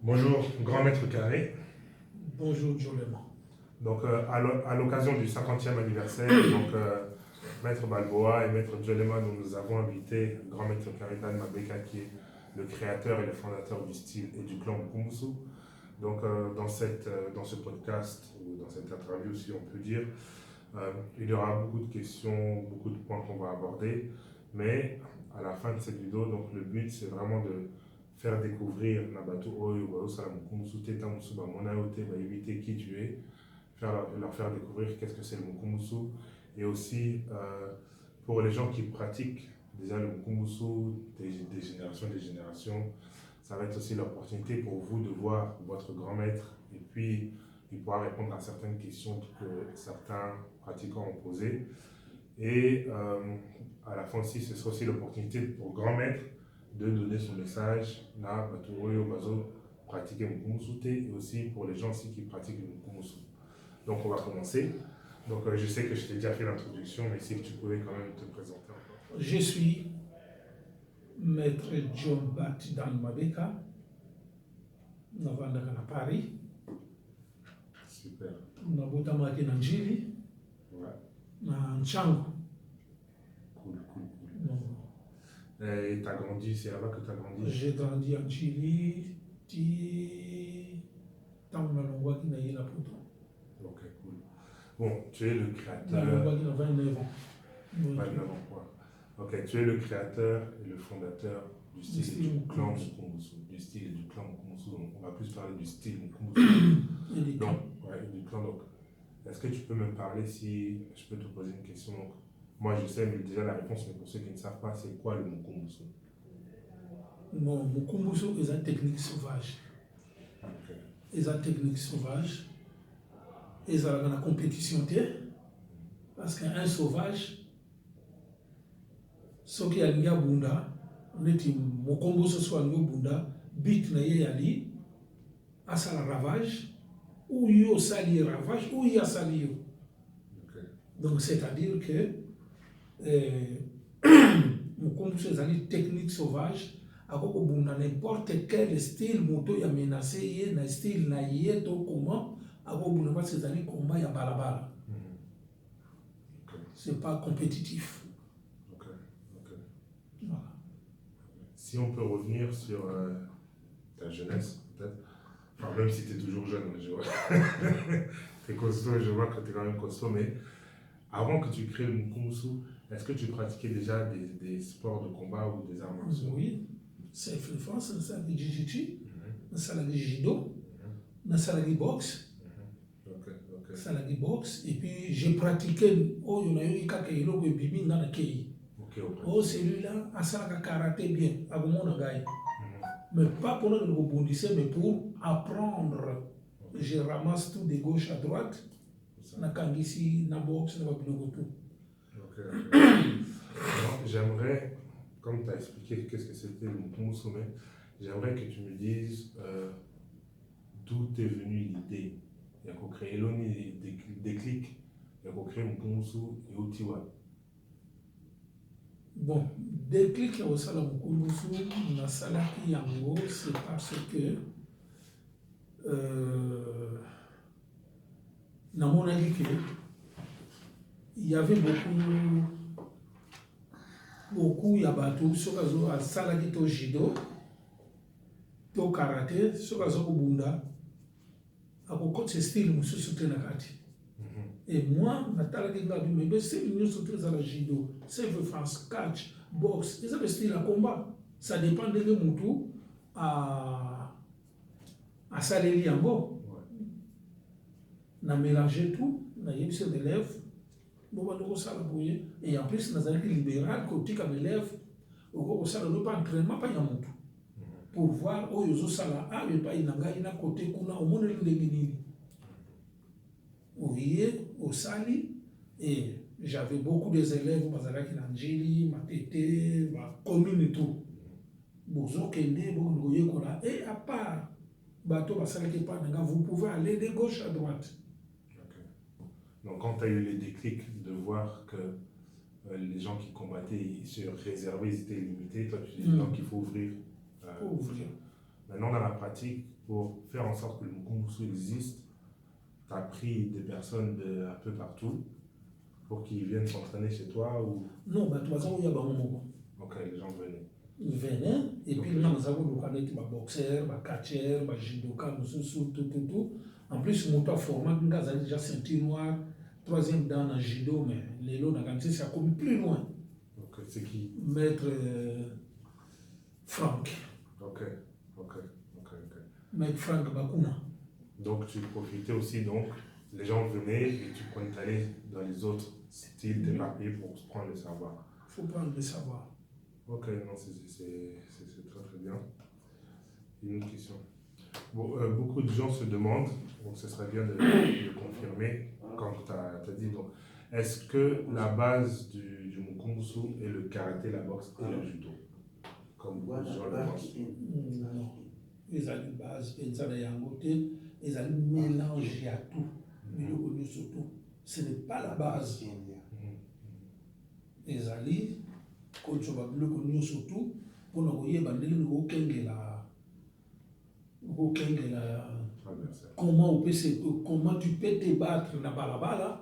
Bonjour, grand maître Carré. Bonjour, Jolema. Donc, à l'occasion du 50e anniversaire, maître Balboa et maître Jolema, nous avons invité grand maître Carré Dan Mabeka, qui est le créateur et le fondateur du style et du clan Mukumbusu. Donc, dans ce podcast, ou dans cette interview, si on peut dire, il y aura beaucoup de questions, beaucoup de points qu'on va aborder, mais à la fin de cette vidéo, donc, le but, c'est vraiment de faire découvrir Nabatu Oyo, Mukumbusu, Teta Musuba, Monaote, éviter qui tu es, leur faire découvrir qu'est-ce que c'est le Mukumbusu, et aussi pour les gens qui pratiquent déjà le Mukumbusu des générations, ça va être aussi l'opportunité pour vous de voir votre grand maître et puis il pourra répondre à certaines questions que certains pratiquants ont posées. Et à la fin aussi, ce sera aussi l'opportunité pour grand maître de donner son message là, Baturoyo Bazo, pratiquer Mukumbusu et aussi pour les gens aussi qui pratiquent le Mukumbusu. Donc on va commencer. Donc je sais que je t'ai déjà fait l'introduction, mais si tu pouvais quand même te présenter encore. Je suis maître John Bat Dan Mabeka, navandaka na Paris. Super. Nabotamaki na Njili, Ouais. na Nchangu. Cool. Donc, Et tu as grandi, c'est là-bas que tu as grandi? j'ai grandi à Njili, tant na longwaki na Yela Poto. Ok, cool. Bon, tu es le Na créateur. longwaki na 29 ans. 29 ans, quoi. Ok, tu es le créateur et le fondateur du style et du clan Mukumbusu. Du style et du clan Mukumbusu. Donc, on va plus parler du style Mukumbusu. Et des Donc, ouais, du clan. Donc, est-ce que tu peux me parler si je peux te poser une question? Donc, moi, je sais mais déjà la réponse, mais pour ceux qui ne savent pas, c'est quoi le Mukumbusu? Non, Mukumbusu est une technique sauvage. Ok. Est une technique sauvage. Et ça a une compétition. Parce qu'un sauvage, ce qui a lié bunda, on est Mukumbusu soit lié bunda, bit na ye yali, à ça la ravage, ou yo sali ravage, ou y a sali yo. Ok. Donc c'est-à-dire que Mukumbusu est une technique sauvage, à quoi bunda n'importe quel style moto ya menacé ye, na style na ye to comment, à quoi bunda pas c'est un combat ya balabala. Ok. C'est pas compétitif. Ok. Voilà. Si on peut revenir sur ta jeunesse, peut-être. Enfin, même si tu es toujours jeune, je vois. Tu es costaud, je vois que tu es quand même costaud, mais avant que tu crées le Mukumbusu, est-ce que tu pratiquais déjà des sports de combat ou des arts martiaux? Oui, self-défense, c'est la jiu-jitsu, Mhm. c'est la judo, c'est la boxe. Ok. C'est la boxe. Et puis j'ai pratiqué, oh, il y en a eu quelques kilos de bibi dans le pays. Oh, celui-là, à ça, la karaté bien, à mon gars. Mais pas pour le rebondir, mais pour apprendre. Je ramasse tout de gauche à droite. Na kangisi, na boxe, na babilogoto. Ok. J'aimerais, comme tu as expliqué qu'est-ce que c'était le Mukumbusu, j'aimerais que tu me dises d'où t'est venue l'idée. Il y a qu'au créer l'ONI des clics, il y a qu'au créer Mukumbusu et Otiwa. Bon, déclic au salon Mukumbusu, na salaki yango, c'est parce que na mon avis il y avait beaucoup ya bato sokazo a salaki to judo to karaté sokazo kubunda akoko ce style mususu te na kati. Et moi natalaki ngabi mais style nyonso te za la judo, self-défense, catch, boxe, eza style à combat. Ça dépend de mutu à saleli yango. Na mélanger tout, na yebisa de lèvres. Et en plus, nous avons libéral, côté comme élève, au salon de pas entraînement, pas yamutu. Pour voir, oh, yo sala, ah, mais pas inanga, ina côté kuna, au monde de l'ennemi. Oui, au sali, et j'avais beaucoup d'élèves, Bazalaki Nanjili, Matete, ma commune et tout. Bozo Kende, Bogoye Kola, et à part, bateau, Basalaki Pananga, vous pouvez aller de gauche à droite. Donc, quand tu as eu les déclics de voir que les gens qui combattaient, ils se réservaient, ils étaient limités, toi tu dis donc il faut ouvrir. Faut ouvrir. Maintenant, dans la pratique, pour faire en sorte que le Mukumbusu existe, tu as pris des personnes de un peu partout pour qu'ils viennent s'entraîner chez toi ou... Non, bah, tu vas savoir, il y a un Ok, les gens venaient. Ils venaient, et puis nous avons des boxeurs, des catcheurs, des judokas, tout. En plus, mon format, nous avons déjà ceinture noire, troisième dan en judo, mais les lots, ça a commis plus loin. Ok, c'est qui? Maître Franck. Ok. Maître Franck Bakuna. Donc tu profitais aussi, donc les gens venaient et tu prenais aller dans les autres styles d'éparpillés pour prendre le savoir. Il faut prendre le savoir. Ok, non, c'est très bien. Une autre question. Bon, beaucoup de gens se demandent, donc ce serait bien de confirmer quand tu as dit, donc, est-ce que la base du Mukumbusu est le karaté, la boxe et le judo? Comme beaucoup de gens le pensent. Non. Ils ont une base, ils ont un côté, ils ont mélangé à tout. Surtout, ce n'est pas la base. Ils ont quand tu vas le surtout, pour nous voyez, comment tu peux te battre dans la balle,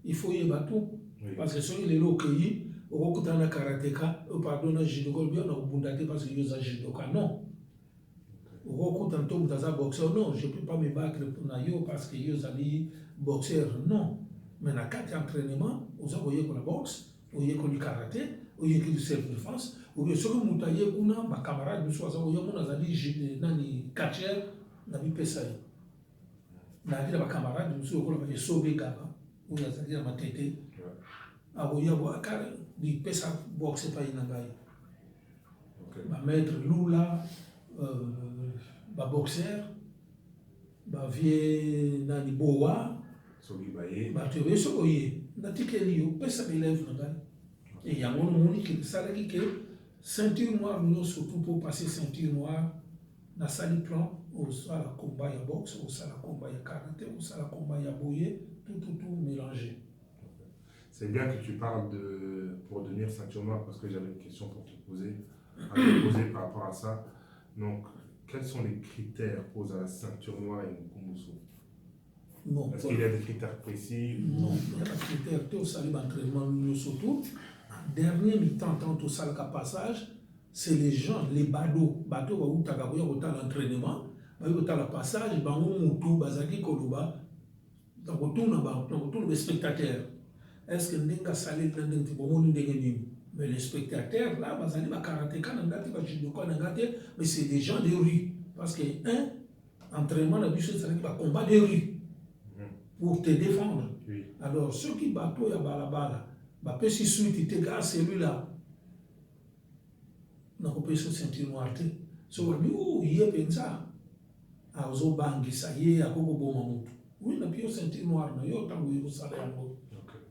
il faut y battre tout. Parce que si les loquets, au coup d'un karatéka, pardon, judo, bien, on a bundate parce que ils ont judoka, non. Au coup d'un tombe dans un boxeur, non, je ne peux pas me battre pour Nayo parce que ils ont boxeur, non. Mais dans 4 entraînements, vous avez la boxe, vous avez le karaté, vous avez le self-défense, vous avez sur le moutaillé, vous avez ma camarade, vous avez un catcher, vous avez pesé. Vous avez ma camarade, vous avez sauvé Gaba, vous avez ma tête. Vous avez pesé boxe, pas une baille. Ma maître Lula, ma boxeur, ma vieille Nani Boa. Tu veux ce que tu pesa l'élève et il y a un monde qui s'arrête que ceinture noire, nous surtout pour passer ceinture noire, dans salle plan, au sol combat à boxe, au sol combat à karaté, au sol combat à boyer, tout mélangé. C'est bien que tu parles pour devenir ceinture noire parce que j'avais une question pour te poser par rapport à ça. Donc, quels sont les critères pour la ceinture noire et le Mukumbusu? Non. Est-ce qu'il y a des critères précis? Non, il y a des critères. Tu as salle d'entraînement, surtout. En dernier mi-temps, tant au salle de passage, c'est les gens, les badauds. Badauds, où tu as l'entraînement, où tu as le passage, où tu as le spectateur. Est-ce que tu as salé mais les spectateurs, là, mais c'est des gens de rue. Parce que, entraînement, c'est un combat de rue. Pour te défendre. Oui. Alors, ceux qui battent à Balabala, bah, si suite, tu gars celui-là, n'a pas pu se sentir noir. So, il y a pensé à Zobangi, ça y est, à Coco Bomamout. Oui, n'a pas sentir noir, mais il y a tant que vous savez un peu.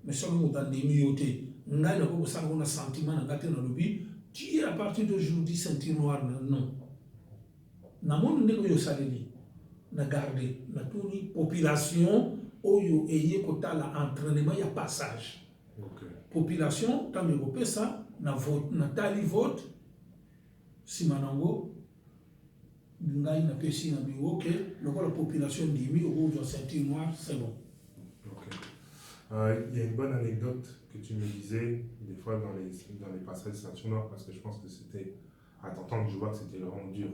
Mais ça, nous avons des miotés. Nous avons un sentiment, nous avons un lobby. Tu es à partir d'aujourd'hui sentir noir, non. Nous avons un salé, nous avons gardé, nous avons une population. Oyo eye kota la entraînement ya passage. Population tant que ça na vote na tali vote si manango ngai na pesi na biwo que la population dimi au doit sentir noir c'est bon. Il y a une bonne anecdote que tu me disais des fois dans les passages de ceinture noire parce que je pense que c'était à t'entendre je vois que c'était vraiment dur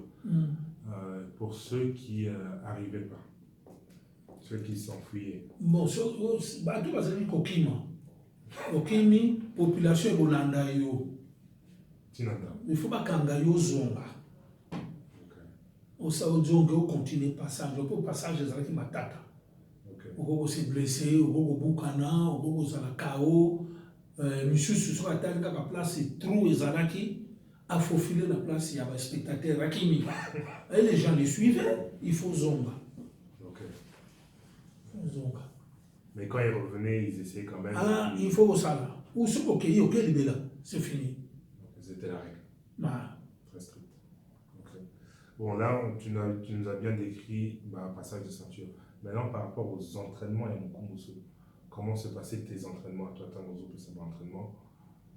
pour ceux qui arrivaient pas. Ceux qui s'enfuyaient. Bon, tout va dire Kokima. Kokimi, population est Bolanda yo. Il faut pas qu'Angayo zonga. Au Saoudionga, au continue passage. Au passage, les gens qui m'attaquent. Au se blessé, au Boukana, au Zalakao. Monsieur, sur la table, la place est trou et Zalaki. A faufilé la place, il y a des spectateurs. Rakimi. Et les gens les suivaient, il faut zonga. Mais quand ils revenaient, ils essayaient quand même. Ah, il faut que ça là. Ou ce qu'on est, ok, c'est fini. C'était la règle. Ah. Très strict. Okay. Bon, là, tu nous as bien décrit un passage de ceinture. Maintenant, par rapport aux entraînements et Mukumbusu, comment se passaient tes entraînements? Toi, tu as nos entraînements.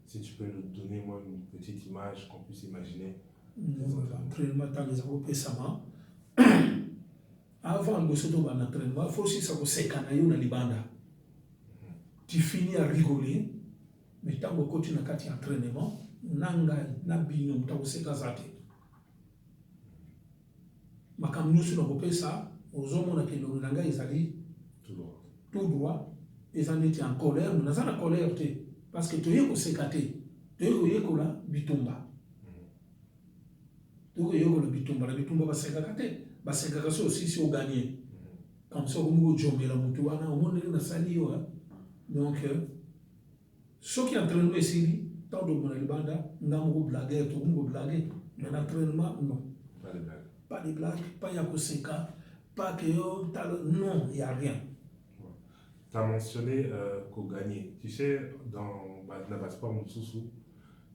Si tu peux nous donner, moi, une petite image qu'on puisse imaginer. L'entraînement, tu as les ça avant de se trouver en entraînement, il faut aussi savoir que c'est canaillou dans les bandes. Tu finis à rigoler, mais tant que tu continues à faire entraînement, nanga na binyo mta kuseka zate. Makamnusu na kopesa, ozomona ke lo nanga ezali tout droit, ezali en colère, mais nazana colère te parce que tu es kosekate, tu es kola bitumba. Tu es kola bitumba, la bitumba basekate, basekaka aussi si on gagne. Comme ça on go jomela mutu wana, on monne na sali yo. Donc ce qui entraîne ici, tant de mon banda, n'amour blaguer, tout le monde blaguer, mais l'entraînement non. Pas de blague. Pas de blague, pas Yakoseka, pas que non, il n'y a rien. Tu as mentionné qu'au gagner. Tu sais, dans le passeport Moussousou,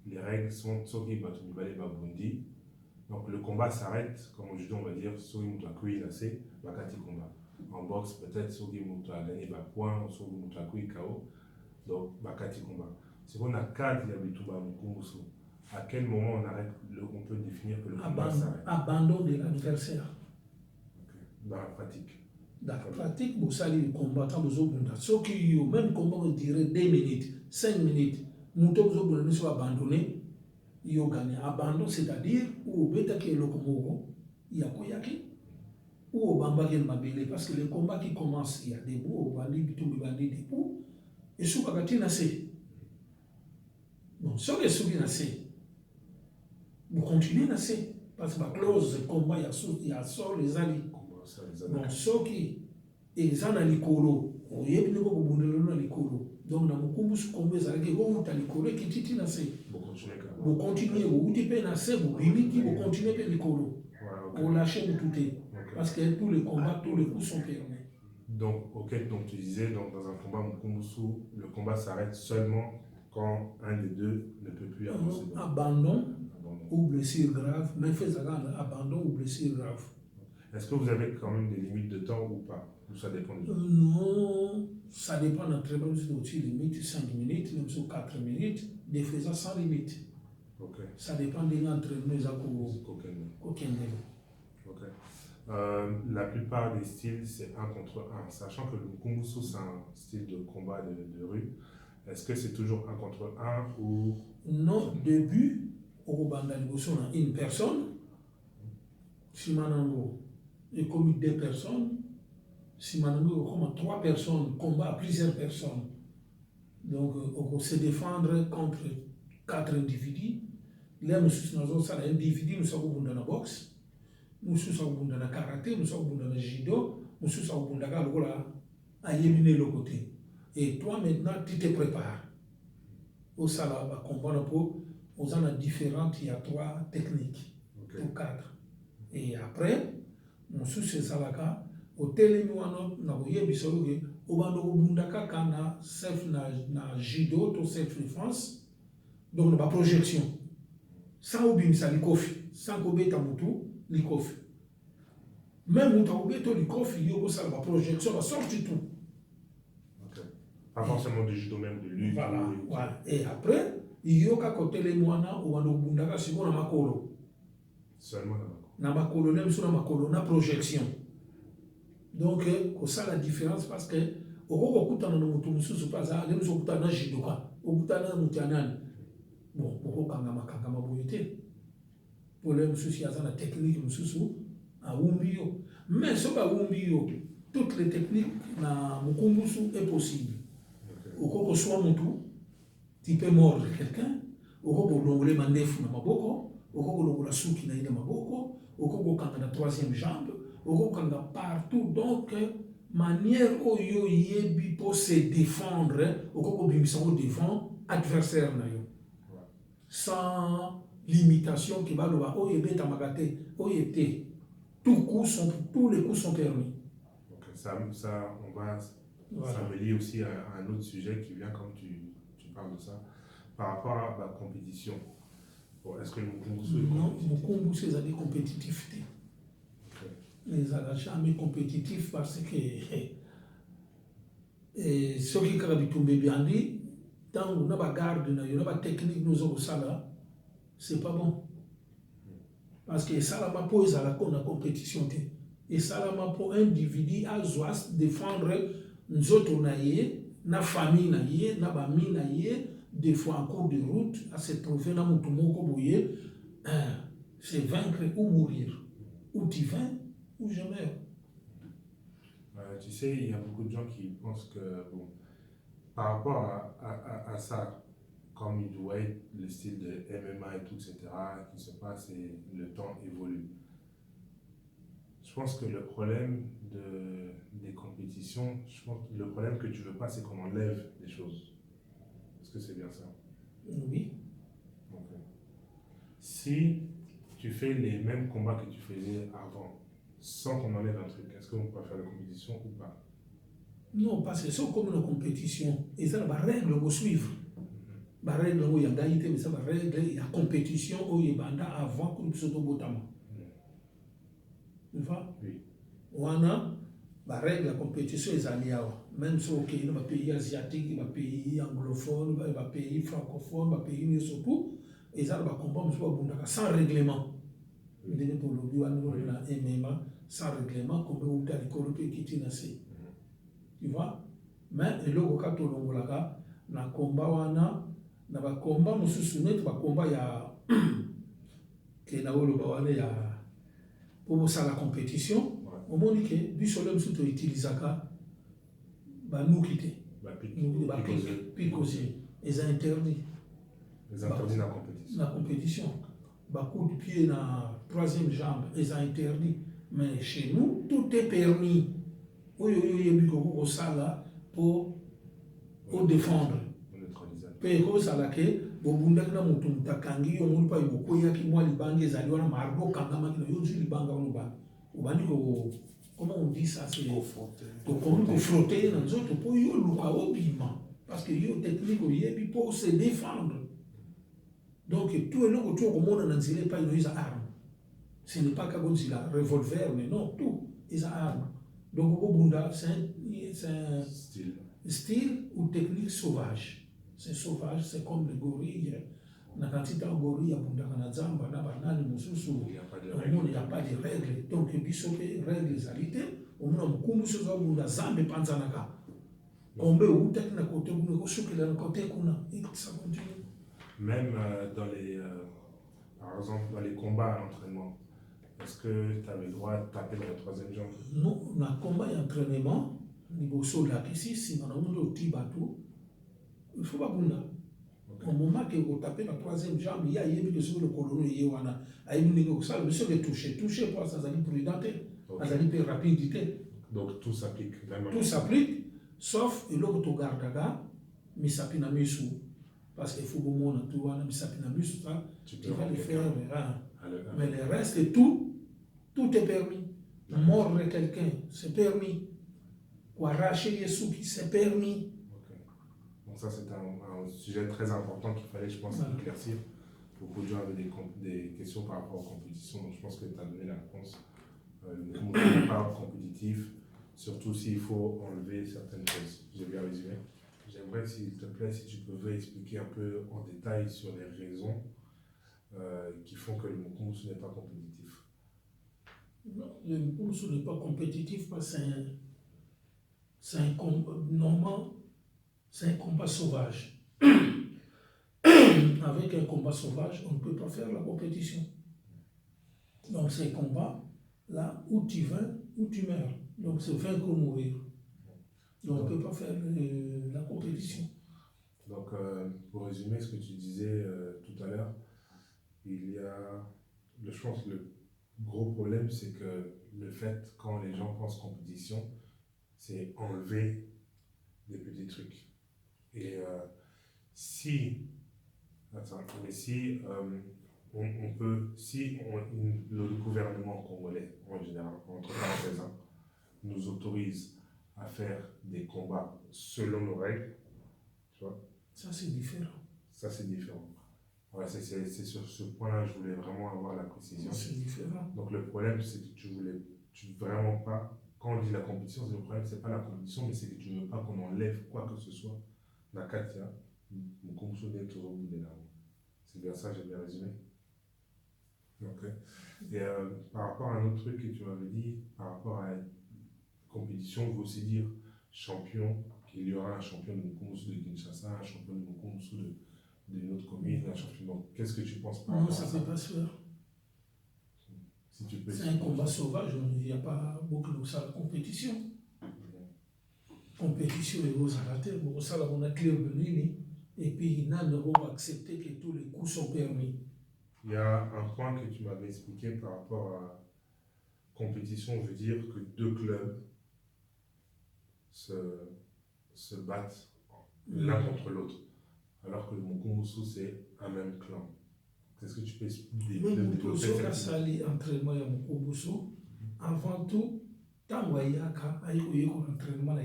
les règles sont Soki Batumibale Babundi. Donc le combat s'arrête, comme au judo on va dire, Soki Moutakui Nase, Bakati combat. En boxe, peut-être Soki Mouta a gagné Bakouin, Soki Moutakui KO, donc Bakati combat. Si on a 4 Yabituba Moukoumoussou, à quel moment on peut définir que le combat s'arrête? Abandon de l'adversaire. Okay. Dans la pratique. Dans la pratique, vous savez, le combat, quand vous avez ceux qui ont même combat, on dirait 2 minutes, 5 minutes, vous avez abandonné, ils ont gagné. Abandon, c'est-à-dire, où vous avez le combat, il y a quoi ou au bamba qui mabele parce que les combats qui commencent, il y a des bouts, au bandi, bitumbi bandi, des bouts, et sous bagati nassé. Bon, ce que sous nassé, vous continuez nassé, parce que la clause de combat, il y a sort les alliés. Bon, ce qui est en alikolo, au yébi ne peut pas alikolo. Donc, dans mon combat, ce combat, ça veut dire que vous avez alikolo qui titi nassé. Vous continuez, vous utilisez nassé, vous bimiti, vous continuez à alikolo. Vous lâchez tout est. Parce que tous les combats, tous les coups sont permis. Donc, ok, donc tu disais, donc, dans un combat Mukumbusu, le combat s'arrête seulement quand un des deux ne peut plus avancer. Abandon ou blessure grave, mais fais abandon ou blessure grave. Est-ce que vous avez quand même des limites de temps ou pas? Ou ça dépend du Non, ça dépend d'un très bon outil, limite 5 minutes, même sur 4 minutes, des faisant sans limite. Okay. Ça dépend des entraîneurs aucun niveau. Okay. La plupart des styles, c'est 1 contre 1. Sachant que le Mukumbusu, c'est un style de combat de rue, est-ce que c'est toujours 1 contre 1 ou... Non, début, au Banda Liboso, on a une personne. Si Manango est commis 2 personnes, si Manango comme 3 personnes, combat à plusieurs personnes. Donc, on peut se défendre contre 4 individus. Là, nous sommes dans un individu, nous sommes dans la boxe. Nous sommes dans le karaté, nous sommes dans le judo, nous sommes dans le côté. Et toi maintenant, tu te prépares. Au salaba, combat aux en différentes, il y a 3 techniques, ou 4. Et après, nous sommes salaka, au télémuano, na yebisologe, au bando bundaka kana self na judo, to self défense, donc la projection. Sans oublier ça, l'ikofi, sans kobeta mutu. Likofi. Même où tu as oublié l'ikofi, il y a la projection, la sortie tout. Okay. Pas forcément du judo, même de lutte. Voilà. Voilà. Et après, il y a un côté les moana ou un obundaka, c'est bon, makolo. Seulement na makolo, même sur la makolo, na projection. Donc, c'est ça la différence parce que, au Rokuta, on a un peu pas ça, les gens ont judoka, au Butana, Mutianan. Bon, au Rokanga Makanga Boyete. Pour les soucis à la technique, à Wumbio. Mais ce pas Wumbio, toutes les techniques na Mukumbusu est possible. Au Koko soit Moutou, tu peux mordre quelqu'un, au Koko l'onglet mandef na Maboko, au Koko l'onglet souki na Maboko, au Koko kanga la 3e jambe, au Koko kanga partout. Donc, manière où yebi pour se défendre, au Koko bimisango défend adversaire na yo. Sans limitation qui va le voir, tous les coups sont permis. Donc ça on va, voilà. Ça me lie aussi à un autre sujet qui vient quand tu parles de ça, par rapport à la compétition. Bon, est-ce que le Mukumbusu est non, Mukumbusu c'est des compétitifs. Ils n'ont jamais compétitif parce que ceux qui ont bien dit, tant qu'on n'a pas garde, on n'a pas technique, nous avons ça là. C'est pas bon. Parce que ça, là, pose à la compétition. Et ça, pour un individu, à défendre nzoto na ye, na famille na ye, na bami na ye, des fois en cours de route, à se trouver dans Moutoumoko Boye, c'est vaincre ou mourir. Ou tu vins, ou je meurs. Tu sais, il y a beaucoup de gens qui pensent que, bon, par rapport à ça, comme il doit être le style de MMA et tout, etc., qui se passe et le temps évolue. Je pense que le problème des compétitions, je pense que le problème que tu veux pas, c'est qu'on enlève des choses. Est-ce que c'est bien ça? Oui. Okay. Si tu fais les mêmes combats que tu faisais avant, sans qu'on enlève un truc, est-ce qu'on peut faire la compétition ou pas? Non, parce que c'est comme une compétition. Et ça, la règle faut suivre. La règle, il y a d'haïté, mais ça, la règle, il y a compétition, il y a avant que nous soyons botama. Tu vois? Oui. Wana, la règle, la compétition, est alliée. Même si il y a des pays asiatiques, des pays anglophones, des pays francophones, des pays surtout, et ça, le combat, sans règlement. Vous devez pour le but, MMA, sans règlement, comme vous avez dit, qui est assez. Tu vois? Mais le logo katolongolaka na combat wana na ba combat mususu net ba combat ya ke na wolo ba wana ya pour ça la compétition au moins que biso le mususu to utilisaka ba nukite Ba picoser les interdits la compétition ba coup de pied na troisième jambe les interdits mais chez nous tout est permis oyo yebi ko sala pour défendre. Pe ko sala ke bobunda na mutu mutakangi yo muri pa iboko yaki mwa libange ezali wana marbo kangama kino yo zu libanga wana ba ubandi ko comment on dit ça c'est ko frotter na nzoto po yo luka obima parce que yo technique yebi pour se défendre. Donc tout le monde tout komona na nzile pa ino isa arme. Ce n'est pas comme si la revolver mais non tout isa arme. Donc, c'est un style ou technique sauvage. C'est sauvage, c'est comme le gorille. Na quantité de gorille, il n'y a pas de règles. Donc, il y a des règles. On a beaucoup de choses à zambe panzanaka. Combien ou technique côté ou côté ça continue. Même dans les, par exemple, dans les combats à l'entraînement. Est-ce que tu avais le droit de taper dans la troisième jambe? Non, dans le combat et l'entraînement, niveau saut là, ici, si on a un petit bateau, il ne faut pas qu'on a. Au moment que vous tapez la troisième jambe, il y a le colonel, il y a une négociation, mais sur le toucher pour ça, ça dit prudité, ça dit rapidité. Donc tout s'applique. Tout s'applique, sauf l'autre tu garde là, mais ça pina misu. Parce qu'il faut que mon tout, mais ça pina misu, tu vas le faire, mais le reste, tout est permis. Mordre quelqu'un, c'est permis. Ou arracher les sous, c'est permis. Okay. Donc ça, c'est un sujet très important qu'il fallait, je pense, éclaircir. Beaucoup de gens avaient des questions par rapport aux compétitions, donc je pense que tu as donné la réponse. Le mouvement n'est pas compétitif, surtout s'il faut enlever certaines choses. J'ai bien résumé. J'aimerais, s'il te plaît, si tu pouvais expliquer un peu en détail sur les raisons qui font que le mouvement n'est pas compétitif. Non, le Moussou n'est pas compétitif parce que c'est un combat, normalement, c'est un combat sauvage. Avec un combat sauvage, on ne peut pas faire la compétition. Donc c'est un combat là où tu vas, où tu meurs. Donc c'est vaincre ou mourir. Donc on ne peut pas faire la compétition. Donc pour résumer ce que tu disais tout à l'heure, il y a, je pense, le gros problème, c'est que le fait, quand les gens pensent compétition, c'est enlever des petits trucs. Et si le gouvernement congolais, en général, entre parenthèses, nous autorise à faire des combats selon nos règles, tu vois. Ça, c'est différent. Ça, c'est différent. Ouais, c'est sur ce point-là que je voulais vraiment avoir la précision. C'est différent. Donc le problème, c'est que tu veux vraiment pas, quand on dit la compétition, le problème, c'est pas la compétition, mais c'est que tu ne veux pas qu'on enlève quoi que ce soit. Nakatia, c'est bien ça, j'ai bien résumé. Ok. Et par rapport à un autre truc que tu m'avais dit, par rapport à une compétition, il faut aussi dire champion, qu'il y aura un champion de Mukumbusu de Kinshasa, un champion de Mukumbusu d'une autre commune, un champion. Donc, qu'est-ce que tu penses par Non, rapport ça à ne ça? peut pas se faire. Si tu peux C'est un combat sauvage, il n'y a pas beaucoup de ça, la compétition. Compétition et aux arrêtés, bon, ça, là, on a club nini, et puis il n'a pas accepté que tous les coups sont permis. Il y a un point que tu m'avais expliqué par rapport à compétition, veut dire que deux clubs se battent l'un contre l'autre, alors que le Mukumbusu, c'est un même clan. Est-ce que tu peux développer ça entraînement ya Mukumbusu, avant tout, tant wayaka ayo entraînement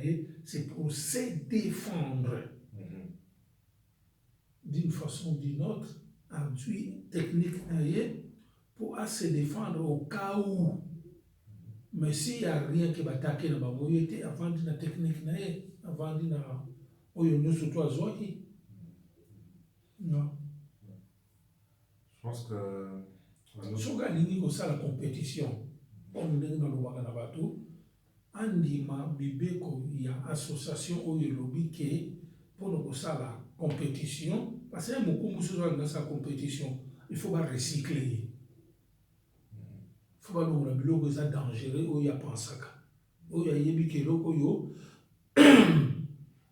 c'est pour se défendre d'une façon ou d'une autre, ensuite technique pour se défendre au cas où. Mais s'il n'y a rien qui va attaquer la bamoyete avant de la technique avant de la oyo surtout à Zoaki. Non. Je pense que soka lingi kosala compétition oyo ndenge nalobaka na bato andima bibeko ya association oyo elobi ke mpona kosala compétition parce que Mukumbusu soki alingi asala compétition il faut barecycle ye faut balongola biloko eza dangereux oyo apansaka oyo ayebi ke eloko oyo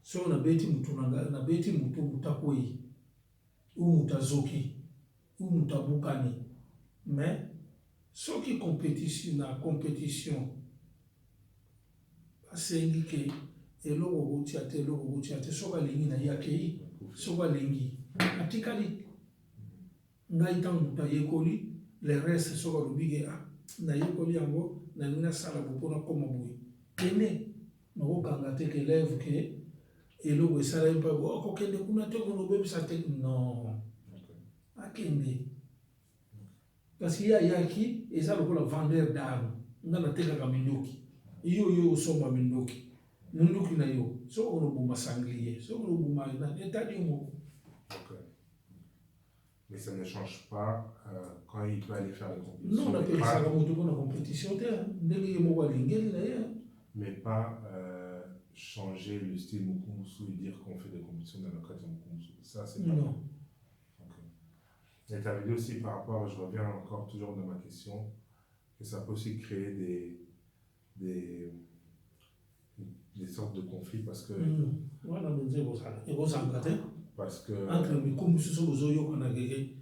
soki nabeti mutu mutakwei ou mutazoki ou mutabukani. Mais ce qui compétition na compétition asengi ke eloko botiate soka lingi na yakei soka lingi atikali ngai ntango moto ayekoli le reste soka lobike na yekoli yango na lingi nasala bo mpona koma boye kende nakokanga te ke lève ke eloko esala mpa okokende kuna te kono obebisa te non akende. Parce qu'il y a qui, et ça le vendeur d'armes. On a la mindoki. Yo somma mindoki. Mindoki na yo. So on a un sanglier. So on a un état du mot. Mais ça ne change pas quand il peut aller faire les compétitions. Non, on appelle ça la compétition. Mais pas changer le style Mukumbusu et dire qu'on fait des compétitions dans le cadre de Mukumbusu. Ça, c'est pas. Non. Et tu avais dit aussi par rapport, je reviens encore toujours dans ma question, que ça peut aussi créer des sortes de conflits parce que... Parce que... Entre Mukumbusu so bozoyo kana gege.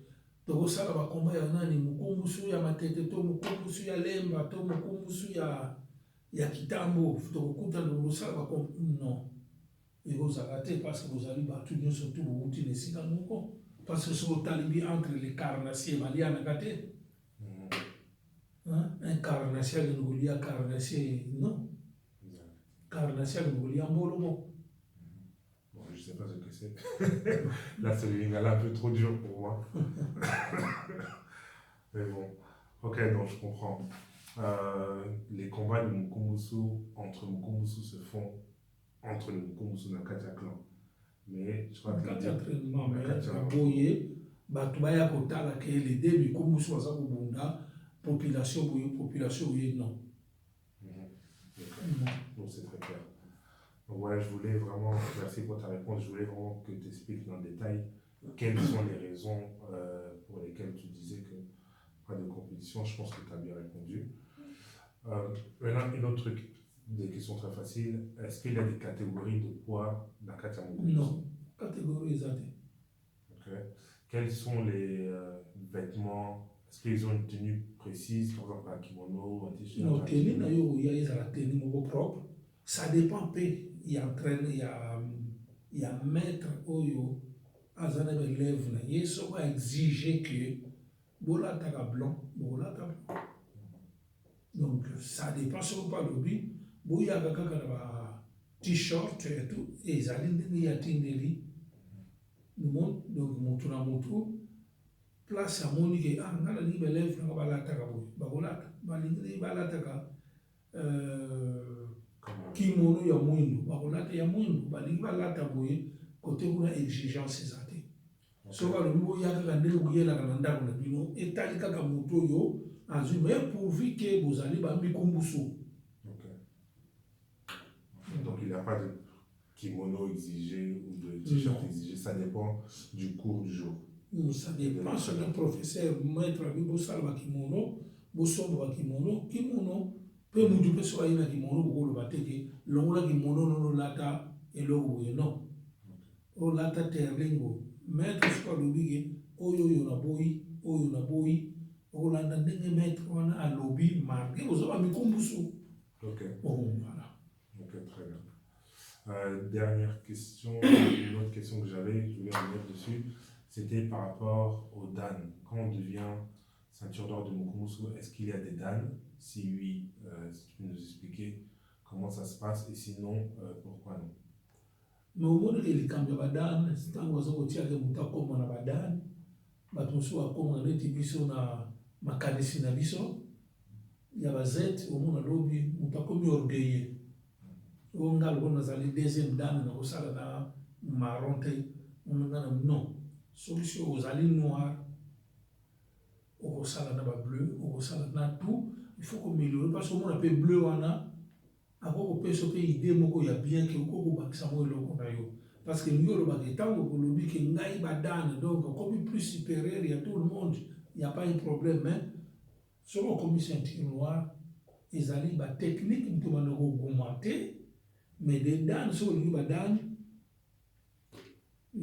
Toko sala ba komba ya nani Mukumbusu ya matete to Mukumbusu ya lemba to Mukumbusu ya kitambo toko kuta ndo sala ba komba non. Ekozala te parce que vous allez battre surtout vous uti sika moko. Parce que ce que entre les carnassiers, un carnassier de Noulia, carnassier, non. Carnassier de Noulia, bon, je ne sais pas ce que c'est. Là, c'est le lingala un peu trop dur pour moi. Mais bon, ok, donc je comprends. Les combats de Mukumbusu, entre Mukumbusu se font entre le Mukumbusu et le Katia clan. Mais je crois que l'entraînement, mais batubaya kotala que les débuts comme soit ça bunda population non. Donc c'est très clair. Donc voilà, je voulais vraiment, merci pour ta réponse, je voulais vraiment que tu expliques dans le détail quelles sont les raisons pour lesquelles tu disais que pas de compétition. Je pense que tu as bien répondu. Maintenant, un autre truc. Des questions très faciles. Est-ce qu'il y a des catégories de poids dans Katia Mukumbusu? Non, catégorie exacte. Ok. Quels sont les vêtements? Est-ce qu'ils ont une tenue précise, par exemple un kimono, un t-shirt? Non, tenue, il y a la tenue propre. Ça dépend. Il y a maître oyo azana élève na yeso va exiger que bola taka blanc, bola taka blanc. Donc ça dépend sur pas le but. Boya kaka na t-shirt et tout et zalinde ni atindeli donc mutu na mutu place à monique ngala ni belève na balata ka boy bakolata balingi balata ka kimono ya mwindu bakolata ya mwindu balingi balata boy côté kuna exigence ezate soki alobi boya kaka ndenge boyelaka na ndako na bino etali kaka moto oyo azwi mais pourvu ke bozali bamikumbusu. Donc il n'y a pas de kimono exigé ou de t-shirt exigé, ça dépend du cours du jour. Ça dépend sur le professeur, maître abi bosala bakimono, bosomba bakimono, kimono, pe mutu pe soka ina kimono bokoloba te ke longola kimono nono lata eloko boye non. O lata terlingo, maître soka alobi ke oyo na boyi, olanda ndenge maître wana alobi marqué bozoba mikumbusu. Ok. Bon, voilà. Ok, très bien. Dernière question, une autre question que j'avais, je voulais revenir dessus, c'était par rapport aux Dan. Quand on devient ceinture d'or de Mukumbusu, est-ce qu'il y a des Dan? Si oui, si tu peux nous expliquer comment ça se passe et sinon, pourquoi non? Mais au moins, il y a des Dan, c'est un oiseau qui a des moutons comme on a des Dan, mais tout ça, comme on a des biso na makanisi na biso, il y a des Z, au moins, lobby, moutons comme orgueilleux. On a le deuxième Dan, on a la marron, on a non. Solution aux alliés noirs, au salade bleu, au salade na tout, il faut qu'on améliore parce qu'on appelle bleu wana, avant qu'on peut sauter idée moko ya bien que on bakisa mo le konayo parce que nous le baguetant au lobby que ngai badane donc comme plus supérieur il y a tout le monde, il y a pas un problème mais sur la commission noire ils allaient ba technique pour nous augmenter mais des dan sur le badane donc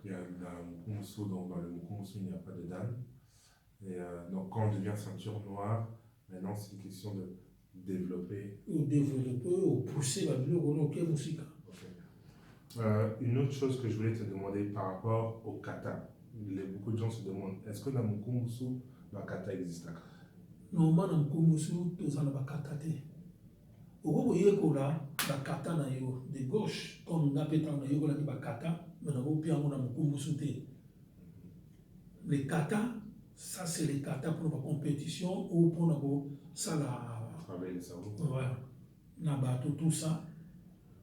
il y a la Mukumbusu, donc dans le Mukumbusu il n'y a pas de Dan. Et donc quand on devient ceinture noire, maintenant c'est une question de développer. Ou pousser la musique. Une autre chose que je voulais te demander par rapport au kata. Beaucoup de gens se demandent, est-ce que dans Mukumbusu, le kata existe? Non, dans Mukumbusu, tout ça n'a pas kata. Au yekola bakata na yo de gauche comme ngapeta na yo la bakata mais na bopia ngona Mukumbusu te. Les kata ça c'est les kata pour la compétition ou pour na ça la travailler le cerveau. Voilà. Na bato tout ça.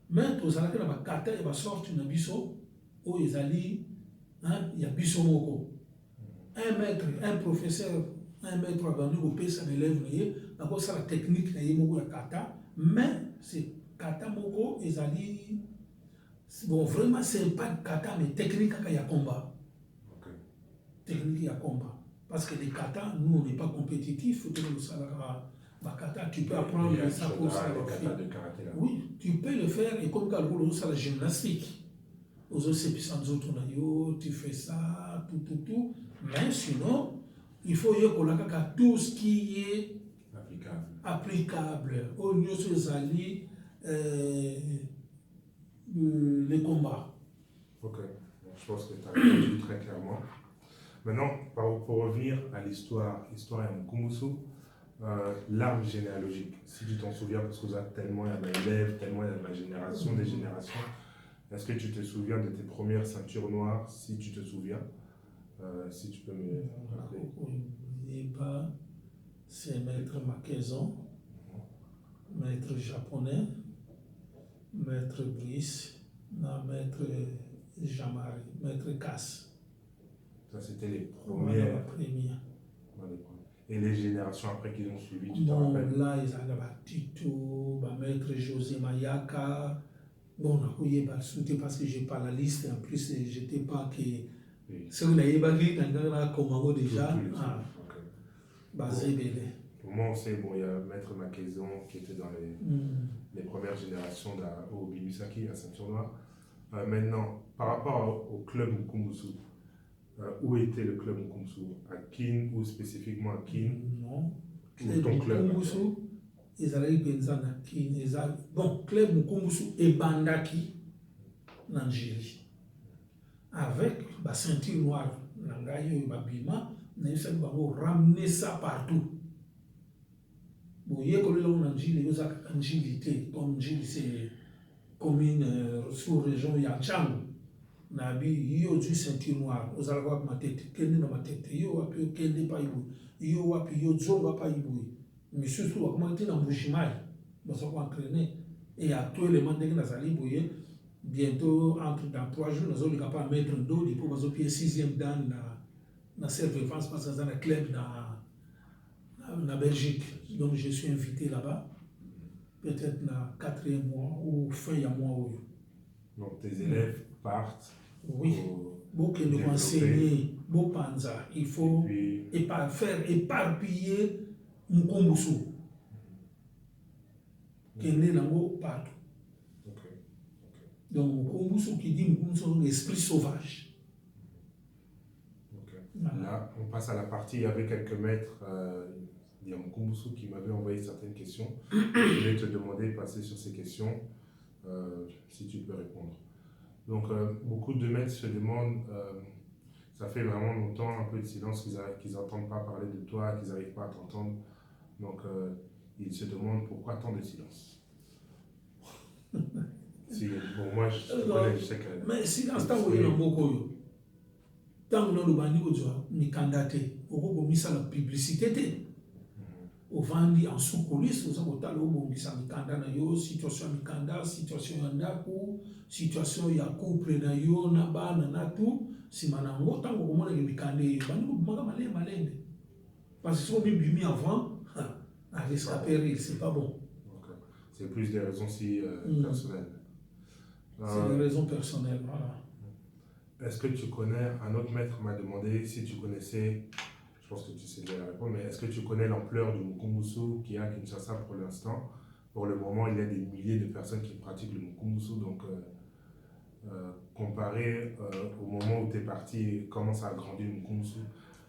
Mais to ça la bakata et ba sorti na biso o ezali hein il y a biso moko. Un maître, un professeur, un maître a vendu au pays un élève na ko ça la technique na yemo la kata. Mais c'est kata moko ezali bon vraiment c'est pas kata mais technique il y a combat. Okay. Technique il y a combat parce que les kata nous on n'est pas compétitifs faut que nous ça la kata tu peux apprendre ça pour ça oui tu peux le faire et comme quand ça la gymnastique aux autres c'est puissant d'autres tu fais ça tout mais sinon il faut y avoir tout ce qui est applicable au lieu de les combats. Ok, donc, je pense que tu as répondu très clairement. Maintenant, pour revenir à l'histoire de Mukumbusu, l'arbre généalogique, si tu t'en souviens, parce que vous êtes tellement il y a ma élève, tellement il y a ma génération, des générations, est-ce que tu te souviens de tes premières ceintures noires, si tu te souviens, si tu peux me rappeler? N'oubliez pas, c'est maître Maquezon, maître japonais, maître Brice, maître Jamari, maître Casse. Ça, c'était les premières. Et les générations après qui ont suivi, tu te rappelles? Là, ils avaient Tito, maître José Mayaka. Bon, on a sauté parce que je n'ai pas la liste. En plus, je n'étais pas que. C'est une ébaguée, comme déjà. Basé Bélé. Pour moi, on sait, bon, il y a maître Maquezon qui était dans les premières générations au Bimisaki, à Saint-Tournoi. Maintenant, par rapport au club Mukumbusu, où était le club Mukumbusu? À Kin ou spécifiquement à Kin? Non. Ou ton club Mukumbusu, ils allaient penser à Kin. Bon, club Mukumbusu et Bandaki, Nangiri. Avec la ceinture noire, Nangayo et Babima, nous avons ramené ça partout. Bon, il y a que l'on a dit les angilités, comme Njili, c'est commune sous-région Yanchang. Nabi, yo du ceinture noire, aux alwa ma tête, kende na ma tête, yo wapi kende pa ibu, yo wapi yo zonga pa ibu. Mais surtout, comment était dans Bouchimai, nous avons entraîné, et actuellement, dès que nous allons bouiller, bientôt, dans 3 jours, nous allons pas mettre un dos, pour nous payer 6e dan na Servefans, parce que c'est un club na Belgique. Donc je suis invité là-bas, peut-être na 4e mois ou fin du mois. Donc tes élèves partent. Oui. Beaucoup de enseigner, beaucoup panza. Il faut faire éparpiller Mukumbusu. Qui est né partout. Donc Mukumbusu qui dit Mukumbusu c'est un esprit sauvage. Voilà. Là, on passe à la partie, il y avait quelques maîtres, il y a Mukumbusu qui m'avait envoyé certaines questions. Je voulais te demander de passer sur ces questions, si tu peux répondre. Donc, beaucoup de maîtres se demandent, ça fait vraiment longtemps, un peu de silence, qu'ils n'entendent pas parler de toi, qu'ils n'arrivent pas à t'entendre. Donc, ils se demandent pourquoi tant de silence. Pour moi, je sais que... Mais silence, tant que vous avez tant que vous avez un candidat, vous avez la publicité. Au vandi en sous-coulisses, vous avez un candidat, situation de situation de situation ya couple na yo na bana na tout si manango tango komona ke mikande bani ko maka malende parce que si on bimi avant à risque à péril c'est pas bon. Okay. C'est plus des raisons personnelles. C'est des raisons personnelles, voilà. Est-ce que tu connais, un autre maître m'a demandé si tu connaissais, je pense que tu sais déjà la réponse, mais est-ce que tu connais l'ampleur du Mukumbusu qu'il y a à Kinshasa pour l'instant? Pour le moment, il y a des milliers de personnes qui pratiquent le Mukumbusu, donc comparé au moment où tu es parti, comment ça a grandi le Mukumbusu.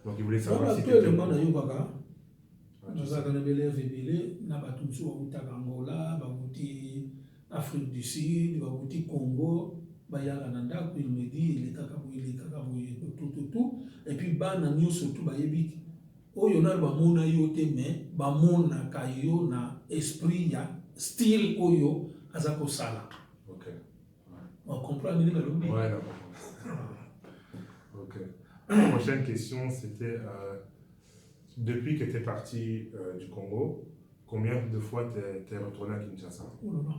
Donc il voulait savoir si tu étais... Nous avons des élèves et nous avons Angola, Afrique du Sud, Congo, il me dit, tout. Et puis, nous surtout, il y a un esprit, style, sala. Ok. On comprend le nom. Ouais, d'accord. Ok. La prochaine question, c'était depuis que tu es parti du Congo, combien de fois tu es retourné à Kinshasa? Oh là là.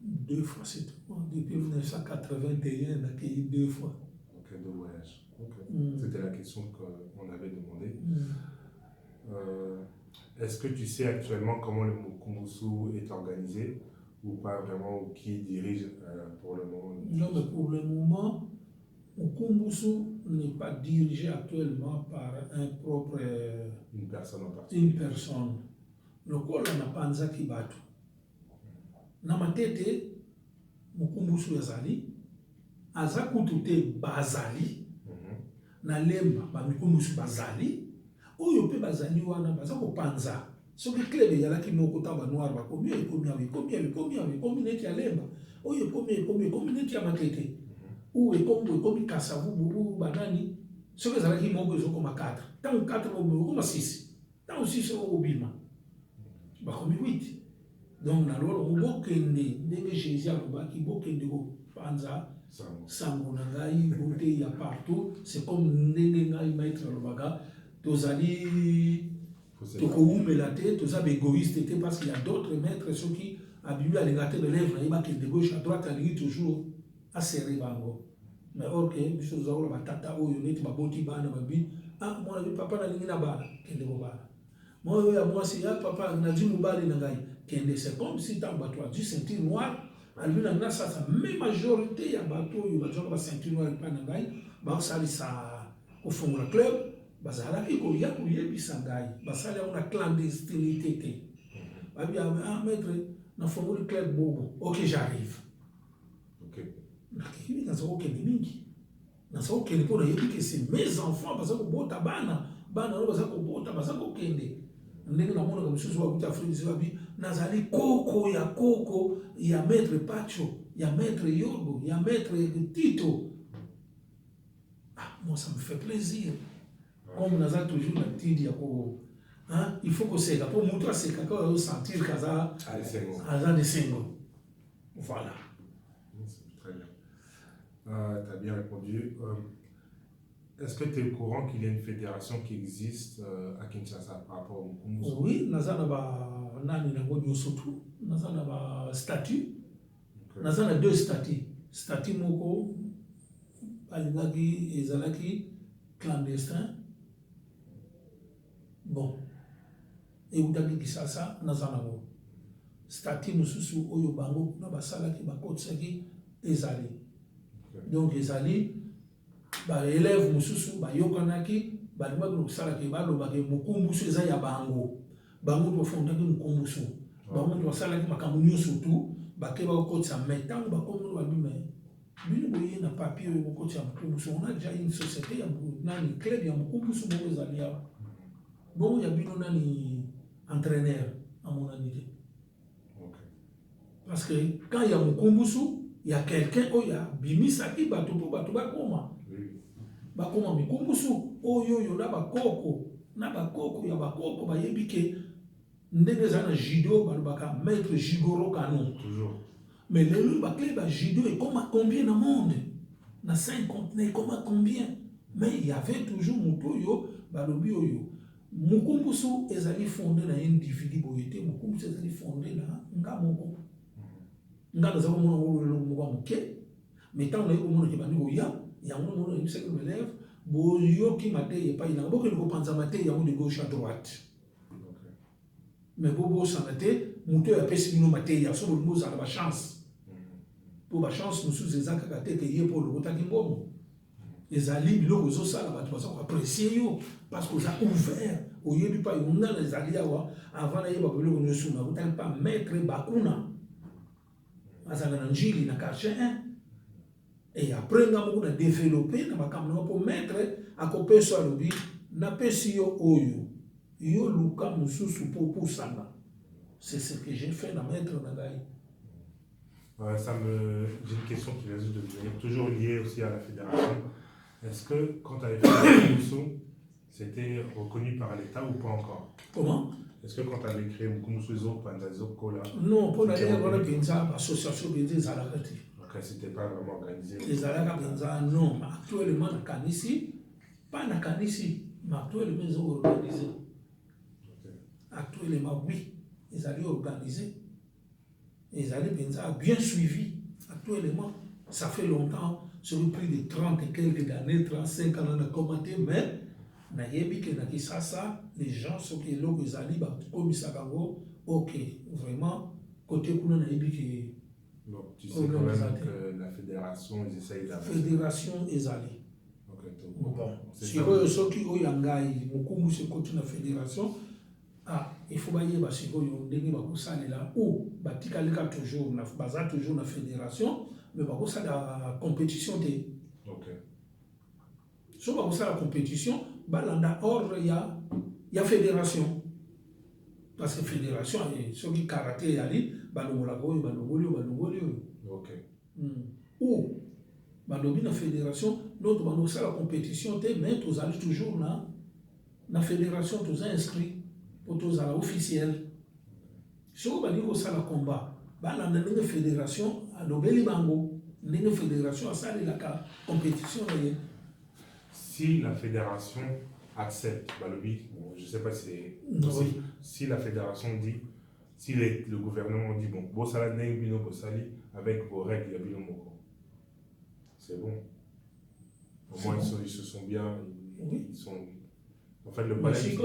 2 fois, c'est tout. Depuis 1981, on a accueilli 2 fois. Ok, 2 voyages. Okay. C'était la question qu'on avait demandé. Est-ce que tu sais actuellement comment le Mukumbusu est organisé ou pas vraiment, ou qui dirige pour le moment? Non, mais pour le moment, Mukumbusu n'est pas dirigé actuellement par une personne en particulier. Une personne. Le col n'a pas Nzaki Batu. Namatete, Mukumbusu Yazali, Azakutute Bazali, Nalemba, Mukumbusu Bazali, Oyo pe Bazali wana, Bazako Panza. Ce que club il y a là qui nous coûte à noir, combien net ya Lemba, Oyo combien net ya Matete, ou et comme Kassavu, ou Banani, ce que ça a qui m'ont comme 4, tant 4 comme 6, tant 6 au Bima, comme 8. Donc, nous avons des Jésus qui ont Panza, Sango Nangai, Bonté, ya partout. C'est comme Nenengai Maître Lobaga. Tous ali, Tokoum et la tête, tous les égoïstes parce qu'il y a d'autres maîtres ceux qui abîment les gâteaux de lèvres, ils battent de gauche à droite, à lui toujours à serrer bango. Mais ok, nous avons la tata ou yoneti, ma boti bana, ma bi. Ah, moi, le papa n'a rien à bana, qu'elle est bana. Moi, c'est là, papa, n'a dit Moubali Nangai. C'est comme si tu as un bateau du ceinture noire, à lui, la majorité, il y a un bateau, il y a un ceinture noire, il y a ça au fond du club, il y a une clandestinité. Il y a un maître dans le fond du club, ok, j'arrive. Ok. C'est mes enfants, parce que ndenge na mona comme chose wa Afrique du Sud nazali koko ya maître Pacho ya maître Yobo ya maître Tito. Ah, moi ça me fait plaisir. Comme nazali toujours la petite ya ko hein, il faut que c'est pour montrer c'est quand sentir kaza à des sengo. Voilà. Très bien. Tu as bien répondu. Est-ce que tu es au courant qu'il y a une fédération qui existe à Kinshasa par rapport au Mukumbusu? Oui, nous avons un statut. naza na deux statuts. Statut moko balingaki ezalaki clandestin. Bon, eutaki Kisasa naza nango. Statut mosusu oyo bango na basalaki bakotisaki ezali. Donc ezali ba élève mosusu bayokanaki balingaki kosalaki balobaki mokumbusu eza ya bango. Bango bafondaki mokumbusu. Bango basalaki makambo nyonso tu bakeba kokotisa mais ntango bakomi babima bino boye na papier oyo kokotisa mokumbusu. On a déjà une société ya nani club ya mokumbusu moko ezali awa. Bon, il y a bien un entraîneur à mon avis. Parce que quand il y a un kombusu, il y a quelqu'un qui a bimi saki bato pour bato bakoma. Bakoma mi kombusu, oh yo yo na bakoko ya bakoko ba yebike ndenge za na judo balobaka maître Jigoro Kano. Toujours. Mais le lui bakle ba judo et comme combien dans le monde? Na 50 né comme combien? Mais il y avait toujours muto yo balobi yo. Mukumbusu ezali fondé na individu boyete, mukumbusu ezali fondé na nga moko. Nga na zako mona ngolo moko moke, mais tant na yo mona ke bani oya, ya mona mona yebisa ke élève, boyo ki mate ye pa ina, boko ko panza mate ya de gauche à droite. Mais bobo sanate, muto ya pesi bino mate ya so bo za ba chance. Pour ba chance musu ezaka ka te ke ye pour le botaki ngomo. Ezali biloko zo sala bato baza ko apprécier yo parce que ça ouvert au yebi pa yonga na ezali awa avant na yeba biloko nyonso na botaki pa maître bakuna azala na njili na quartier 1 et après nga moko na développer na makambo pour maître akopesa lobi na pesi yo oyo yo luka mususu pour sanga. C'est ce que j'ai fait na maître na gai. J'ai une question qui vient de venir, toujours liée aussi à la fédération. Est-ce que quand tu avais fait le Mukumbusu, c'était reconnu par l'État ou pas encore? Comment? Est-ce que quand tu avais créé Mukumbusu, Pandazokola? Non, pour la l'association des Alakati. Ok, c'était pas vraiment organisé. Les Alakati, non, mais actuellement, na Kanisi, pas na Kanisi, mais actuellement, ils ont organisé. Actuellement, oui, ils allaient organiser. Ils allaient bien suivi. Actuellement, ça fait longtemps. Sur plus de 30 et quelques années, 35 ans, on a commenté, mais na yebi que na Kisasa, les gens sont qui l'ont zali ba comme ça ok, vraiment côté kuna na yebi que donc tu sais quand même que la fédération ils essayent d'avancer. Fédération ezali. OK, bon. Si eux ceux qui ont yangai mukumu se continue la fédération, ah, il faut bailler ba siko yo ndenge ba kusali là ou ba tikaleka toujours na baza toujours na fédération. Mais par ça la compétition de OK. So par ça la compétition balanda ordre il y a fédération parce que fédération et ceux qui karaté ali balongola boyo balongoli. OK. Ou balobi na fédération l'autre bano ça la compétition te mais tous allez toujours na fédération tous inscrits pour tous à officiel. So bali ko ça la combat balanda na fédération alobeli bango ndenge fédération asali la compétition. Si la fédération accepte balobi, bon, je sais pas si si la fédération dit, si le gouvernement dit bon bosala ndenge bino bosali avec vos règles ya bino moko, c'est bon. Au moins ils se sont bien, ils sont en fait le problème c'est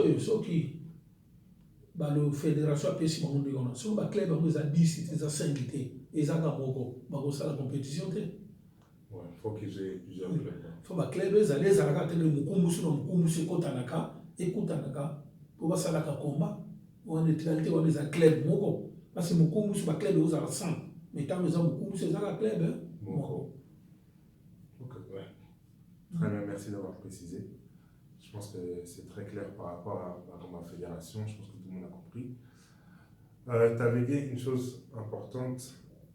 la fédération a payé mon dégon. Si on va club on a 10, c'est à 5 et ça va beaucoup. Bah ça la compétition te. Ouais, faut qu'ils aient plusieurs clubs. Faut ba club les aller ça la télé mukumbusu kotanaka ekutanaka pour ça la combat. On est réalité on est à club moko parce que mukumbusu ba club aux 100. Mais tant les mukumbusu c'est la club moko. OK, ouais. Très bien, merci d'avoir précisé. Je pense que c'est très clair par rapport à ma fédération, je pense que tout le monde a compris. Tu avais dit une chose importante,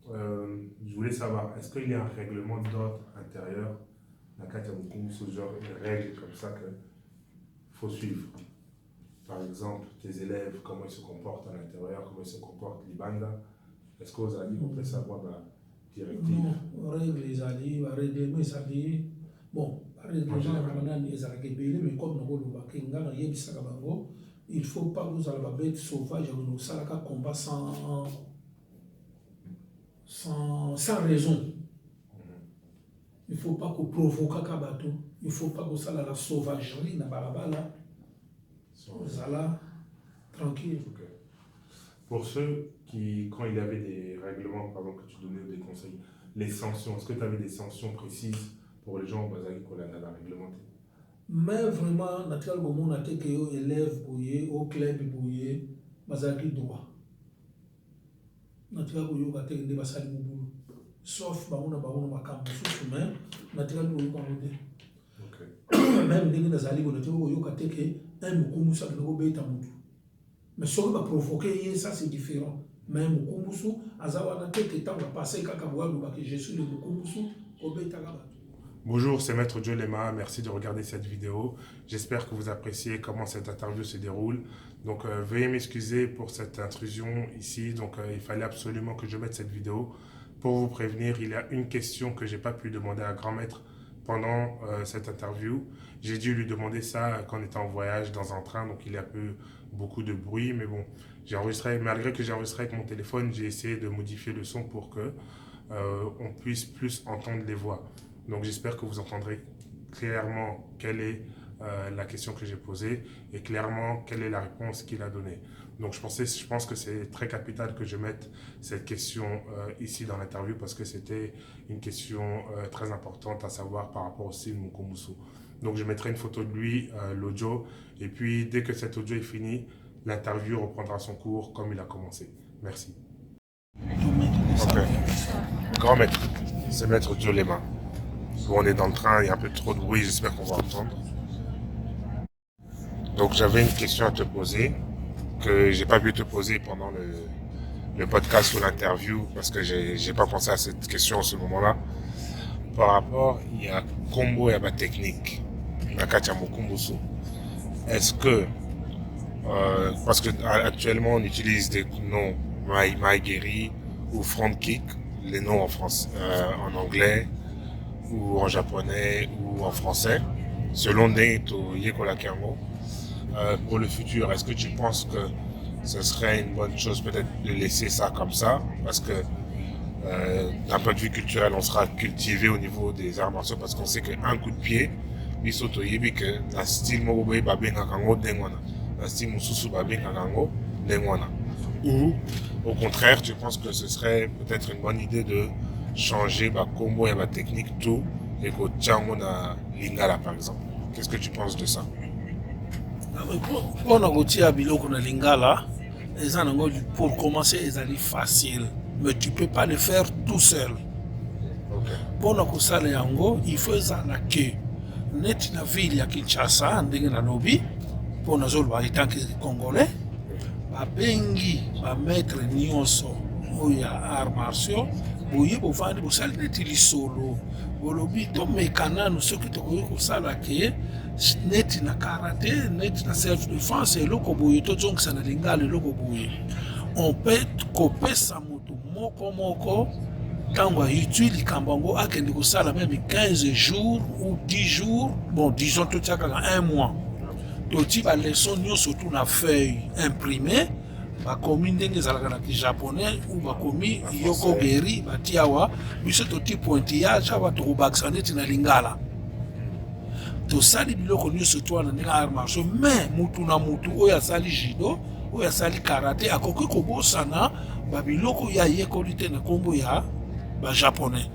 je voulais savoir, est-ce qu'il y a un règlement d'ordre intérieur, la ce genre de règles comme ça qu'il faut suivre? Par exemple, tes élèves, comment ils se comportent à l'intérieur, comment ils se comportent l'Ibanda. Est-ce que vous avez peut savoir la directive? Non, règles les alliés, règles les alliés. Bon, mais comme il ne faut pas vous avoir bête sauvage, nous salaka combat sans raison. Il ne faut pas qu'on provoque Kabato. Il ne faut pas qu'on sache la sauvagerie dans Barabala. Zala, tranquille. Okay. Pour ceux qui, quand il y avait des règlements, par exemple, que tu donnais des conseils, les sanctions, est-ce que tu avais des sanctions précises pour les gens au Bazali qu'on a réglementé? Mais vraiment, naturellement, on a été élève bouillé, au club bouillé, Bazali droit. Naturellement, on a été des Basali Boubou. Sauf on a Makambo, mais naturellement, on a été. Même les Nazali, on a été un Mukumoussa de Robeta Moutou. Mais ce qui va provoquer, ça c'est différent. Mais Mukumoussou, Azawana Teke, tant va passer Kakabouadou, que je suis le Mukumoussou, Robeta Gabatou. Bonjour, c'est Maître Djolema, merci de regarder cette vidéo. J'espère que vous appréciez comment cette interview se déroule. Donc veuillez m'excuser pour cette intrusion ici. Donc il fallait absolument que je mette cette vidéo. Pour vous prévenir, il y a une question que je n'ai pas pu demander à Grand Maître pendant cette interview. J'ai dû lui demander ça quand on était en voyage dans un train, donc il y a beaucoup de bruit. Mais bon, j'ai enregistré, malgré que j'ai enregistré avec mon téléphone, j'ai essayé de modifier le son pour que on puisse plus entendre les voix. Donc j'espère que vous entendrez clairement quelle est la question que j'ai posée et clairement quelle est la réponse qu'il a donnée. Donc je pense que c'est très capital que je mette cette question ici dans l'interview parce que c'était une question très importante à savoir par rapport au style Mukumoussou. Donc je mettrai une photo de lui, l'audio, et puis dès que cet audio est fini, l'interview reprendra son cours comme il a commencé. Merci. Ok. Grand maître, c'est Maître Djolema. On est dans le train, il y a un peu trop de bruit, j'espère qu'on va entendre. Donc j'avais une question à te poser que j'ai pas pu te poser pendant le podcast ou l'interview parce que j'ai pas pensé à cette question en ce moment-là. Par rapport, il y a combo et ma technique, la Mukumoussou. Est-ce que parce que actuellement on utilise des noms Maigeri ou Front Kick, les noms en France, en anglais ou en japonais ou en français, selon Neto Yekolakiango. Pour le futur, est-ce que tu penses que ce serait une bonne chose peut-être de laisser ça comme ça, parce que d'un point de vue culturel, on sera cultivé au niveau des arts martiaux, parce qu'on sait qu'un coup de pied, bisoto yebi que la style moboboy babenga kango dengwana, la style mususu babenga kango dengwana. Ou au contraire, tu penses que ce serait peut-être une bonne idée de changer ma combo et ma technique tout et que tchango na lingala par exemple. Qu'est-ce que tu penses de ça? Pour lingala, pour commencer, c'est facile, mais tu ne peux pas le faire tout seul. Pour nous yango, il faut que net na ville ya Kinshasa, ndenge na lobby, pour nous tant que congolais, babengi ba maître nyonso oya arts martiaux, boye bovandi bosali neti lisolo, bolobi to mekana no soki to ko sala ke net na karaté, net na self défense et loko boye to zonk sana lingala loko boye. On peut kopesa moto moko tango utile kambango akende ko sala même 15 jours ou 10 jours, bon disons tout ça un mois. Toti ba leçon nyonso tout na feuille imprimée. Bakomi ndenge ezalaka na japonais ou bakomi yoko geri batiawa biso toti pointillage awa tokobakisa neti na lingala tosali biloko nyonso to wana ndenge arts martiaux, mais mutu na mutu oyo asali judo oyo asali karaté akoki kobosana babiloko ya yekoli te na nkombo ya bajaponais,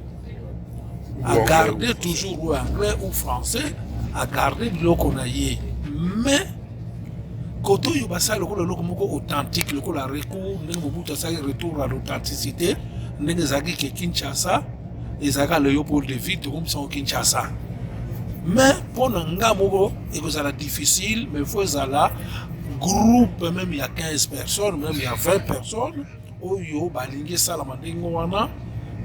agarde toujours ou anglais ou français, agarde biloko na ye, mais koto yo basali lokola loko moko authentique, lokola recours ndenge mobutu asali retour à l'authenticité ndenge ezalaki ke Kinshasa ezalaka Léopold de Ville tokomisa ngo Kinshasa. Mais mpona nga moko ekozala difficile, mais faut ezala groupe même il y a 15 personnes, même il y a 20 personnes oyo balingi esalama ndenge wana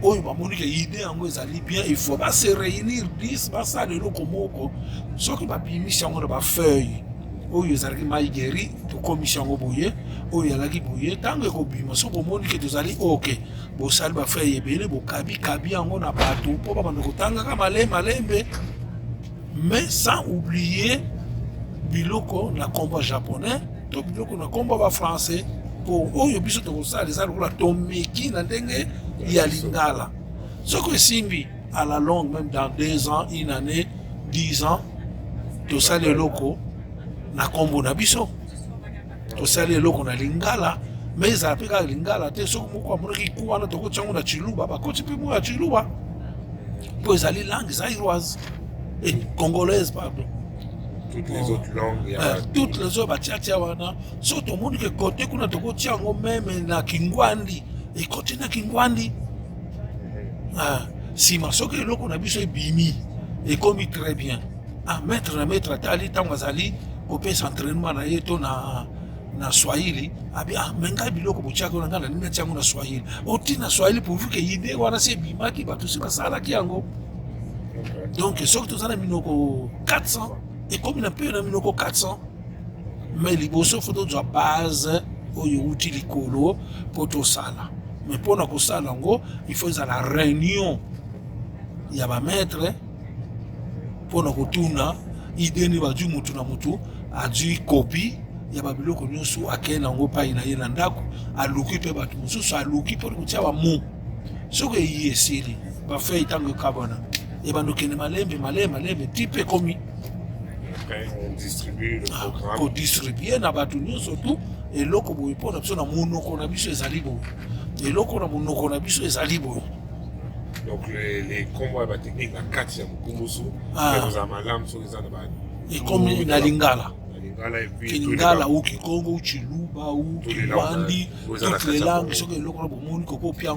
oyo bamoni ke idée yango ezali bien, il faut se réunir 10 basala eloko moko soki babimisi yango na bafeuille oyo ezalaki Maigeri tokomisi yango boye oyo ezalaki boye ntango ekobima soki omoni ke tozali ok bosali bafeuille ebele bokabi yango na bato mpo babanda kotangaka malembe, mais sans oublier biloko na kombo japonais to biloko na kombo ba français po oyo biso tokosala eza lokola tomeki na ndenge il y a Lingala. Ce que Simbi, à la longue, même dans 2 ans, 1 année, 10 ans, tout ça les locaux, na combo na biso. Tout ça les locaux na Lingala, mais ça a pas Lingala, tu sais, ce que moi, moi, qui court, na toko tchango na Chiluba, bah, quand tu peux moi à Chiluba, pour les aller langues zaïroises et congolaises, pardon. Toutes les autres langues, toutes les autres, bah, tia, wana. Surtout, tout le monde qui est côté, qu'on a toko tchango même na Kingwandi, et côté na Kingwandi. Si ma soki eloko na biso ebimi ekomi très bien maître atali ntango azali kopesa entraînement na ye to na swahili abi me ngai biloko botiaki na ngai na nini atiango na swahili otina swahili pourvu ke idée wana se ebimaki bato si basalaki yango donc soki toza na minoko 400 ekomi na mpe na minoko 400 mais liboso fo tozwa base oyo euti likolo mpo tosala mais pour na kosala yango il faut ezala réunion ya bamaître mpo na kotuna ide ni bazwi mutu na mutu azwi kopi ya babiloko nyonso akei nango epai na ye na ndako aluki mpe bato mosusu aluki mpo kotia bamo soki eyi esili bafei ntango ekabana ebanda okende malembe tipe ekomi kodistribue na bato nyonso tu eloko boye mpo na biso na monoko na biso ezali boye eloko na monoko na biso ezali boye. Donc les combats et techniques la 4e Mukumbusu, nous avons l'âme sur les animaux. Et comme na Lingala. Lingala ou Kikongo ou Chiluba ou Kiwandi, toutes les langues sont que l'on a besoin de copier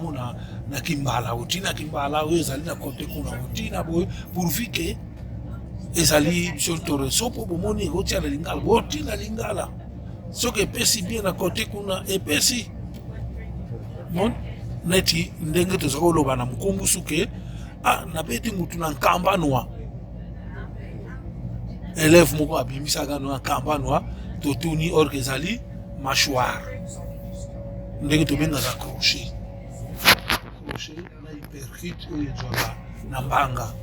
na Kimbala ou Tina Kimbala ou ezali na côté kuna ou Tina boy pourvu que ezali sur Toreso pour bomoni ou Tina Lingala ou Tina Lingala. Ce que pesi bien na côté kuna et pesi. Bon. Neti ndenge tozakoloba na Mukumbusu ke nabeti mutu na nkamba noa élève moko abimisaka na nkamba noa totuni or ezali mâchoire ndenge tobengaka crochet na hypercute oyo ezwaka na mbanga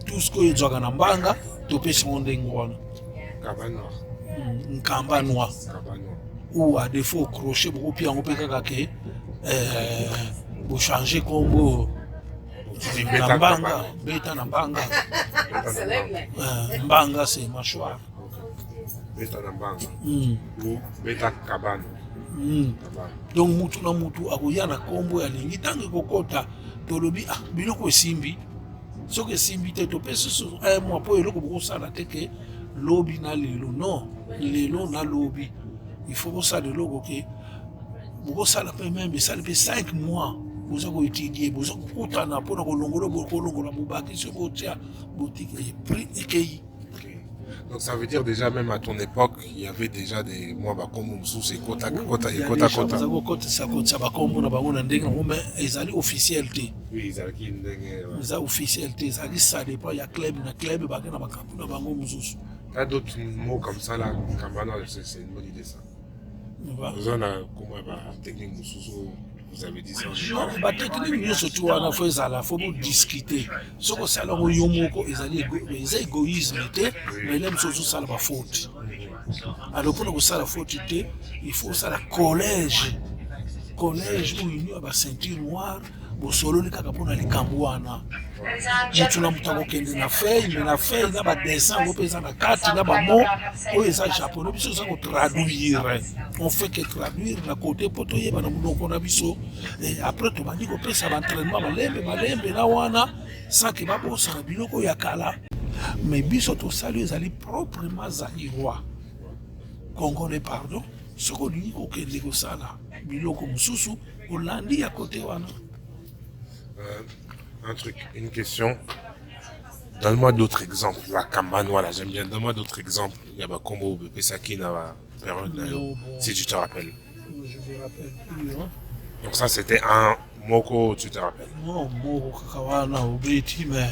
tout ce oyo ezwaka na mbanga topesi ngo ndenge wana nkamba noa ou à défaut crochet bokopi yango mpe kaka ke pour changer combo Nambanga, beta Nambanga. Mbanga c'est mâchoire. Beta Nambanga. Ou beta Kabano. Donc mutu na mutu akoya na combo ya lingi tangi kokota tolobi biloko esimbi. Soki esimbi te topesa so mois po eloko bokosala te ke lobi na lelo non lelo na lobi il faut kosala eloko ke bokosala mpe même esali mpe 5 mois boza koétudier boza kokutana mpona kolongola bobaki so botia botiki prix ekei. Donc ça veut dire déjà même à ton époque il y avait déjà des mois bakombo sous et kota bakombo na bango na ndenge na mais ezali officiel te. Oui ezali ndenge eza officiel te ezali ça dépend ya club na club bakena bakambo na bango mosusu. T'as d'autres mots comme ça là Kambano c'est une bonne idée ça. Besoin à comment technique mosusu. Vous avez dit ça. La technique, nous surtout, il faut discuter. Ce que ça, c'est égoïsme, mais même surtout ça, la faute. Alors pour ça, la faute, il faut ça, la collège où il y a une ceinture noire, pour solo les capons les cambouana. Mutu na mutu akokende na feuille, mais na feuille na ba dessin opesa na kati na ba mots oyo eza japonais biso za ko traduire. On fait que traduire na côté poto yeba na munoko na biso et après to bandi ko pesa ba entraînement malembe na wana sans que babosa na biloko ya kala. Mais biso to sali ezali proprement zaïrois. Congolais pardon. Ce qu'on dit ko kende ko sala biloko mususu olandi ya côté wana. Un truc, une question. Donne-moi d'autres exemples. La Kambano, là, j'aime bien. Donne-moi d'autres exemples. Il y a Bakombo, Pesaki, la période si tu te rappelles. Je me rappelle plus. Hein? Donc ça, c'était un Moko, tu te rappelles? Non, Moko, Kakawana, Obeti, mais.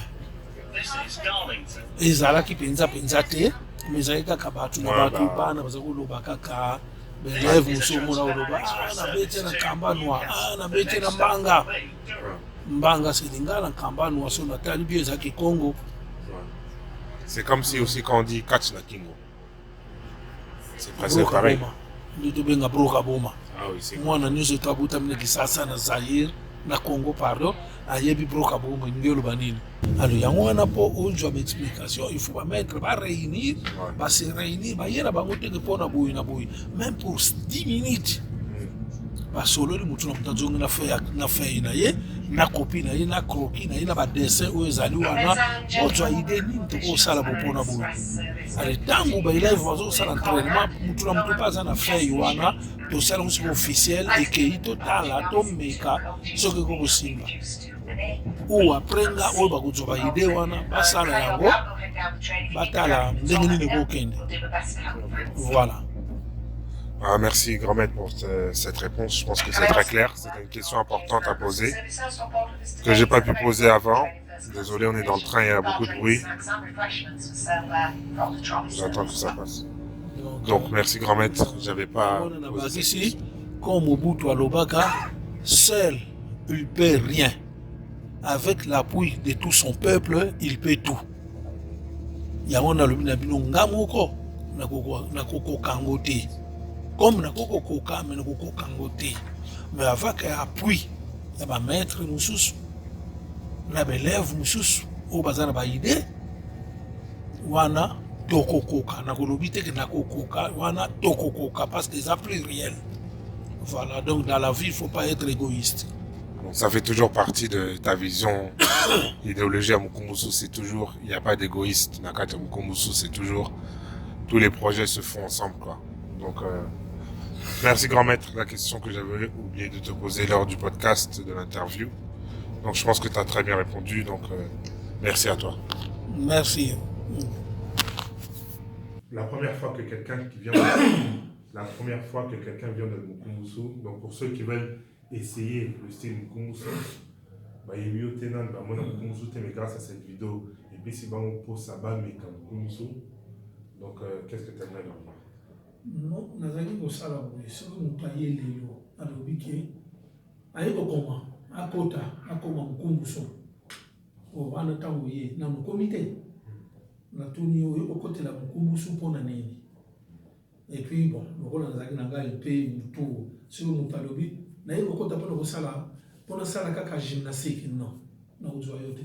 Ezala qui penza te, mais ça y est, Kakabatu, Nabatu, Bana, Bazakolo, Bakaka, Belev, Musomo, Naoba, na Bete, na Kambano, na Bete, na Mbanga. Mbanga c'est Lingala, Kambano, Waso, Natali, Biezaki, Congo. C'est comme si aussi quand on dit Katch na Kingo. C'est presque pareil. Nous devons Broka Boma. Ah oui, c'est moi, on a nous tabuta Kisasa na Zaïre, na Congo pardon ayebi broka bo ngelo banini alors yango wana po ozo explication il faut pas mettre ba réunir ba se réunir ba yena bango te que pona boyi na boyi même pour 10 minutes ba solo li mutu na mutazonga na feuille na ye na copie na ye na croquis na ye na ba dessin o ezali wana ozo idée nini to ko sala bo pona boyi ale tango ba élève bazo sala entraînement mutu na mutu pas na feuille wana to sala un officiel et que ito tala to meka soki ko kosimba ou après nga oyo bakozoba ide wana basala yango batala ndenge nini kokende voilà. Ah, merci grand maître pour cette réponse. Je pense que c'est très clair. C'était une question importante à poser que j'ai pas pu poser avant. Désolé, on est dans le train, il y a beaucoup de bruit. J'attends que ça passe. Donc merci grand maître. J'avais pas posé cette question. Comme Mobutu Alobaka, seul il peut rien. Avec l'appui de tout son peuple, il peut tout. Yango na lobi na bino ngamoko na koko kangote. Comme na koko koka mais na koko kangote. Mais avec l'appui ya ba maître mususu na belève mususu o bazana ba idée wana tokokoka na kolobi te que na kokoka wana tokokoka parce que ça plus réel. Voilà, donc dans la vie il faut pas être égoïste. Donc, ça fait toujours partie de ta vision. L'idéologie à Mukumbusu, c'est toujours, il n'y a pas d'égoïste. Nakata Mukumbusu, c'est toujours, tous les projets se font ensemble, quoi. Donc, merci grand maître. La question que j'avais oublié de te poser lors du podcast, de l'interview. Donc, je pense que tu as très bien répondu. Donc, merci à toi. Merci. La première fois que quelqu'un vient de Mukumbusu, donc pour ceux qui veulent essayer le style Mukumbusu, mais grâce à cette vidéo, et puis si on pose ça bas, mais comme Mukumbusu, donc qu'est-ce que tu aimerais leur dire? Non, nazali kosala boye soki moto aye lelo alobi ke aye kokoma akoma Mukumbusu wana ntango ye na mokomi te natuni oyo okotela Mukumbusu mpona nini. Et puis bon lokola nazalaki na ngai mpe motu soki moto alobi naye kokota mpona kosala mpona sala kaka gymnastique non nakozwa yo te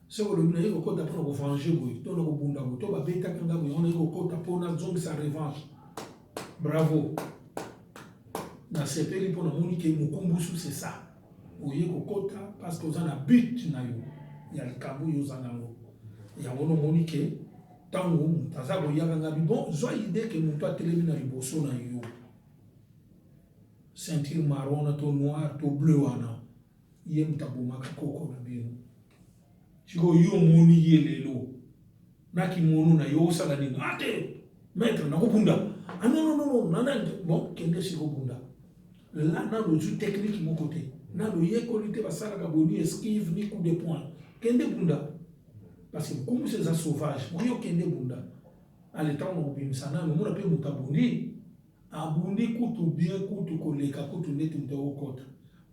soki olobi naye kokota mpona kovenger boye to na kobunda boye to babetaka nga boye wana ye kokota mpona zongisa revanche. Bravo. Nasepeli mpona moni ke Mukumbusu c'est ça. Oye kokota parce que oza na but na yo ya likambo oyo oza nango yango nomoni ke ntango moto aza koyaka nga bi bon zwa idée ke moto atelemi na liboso na yo ceinture marron to noir to bleu wana ye moto abomaka koko na bino sikoyo yo omoni ye lelo nakimono na yo osala nini ate maître nakobunda ah non nana bon kende sikobunda là nano zu technique moko te nano yekoli te basalaka boye ni esquive ni coup de poing kende bunda parce que Mukumbusu eza sauvage moyo kende bunda ale ntango nakobimisa nano omona mpe moto abundi kutu bien kutu koleka kutu ndeti moto okota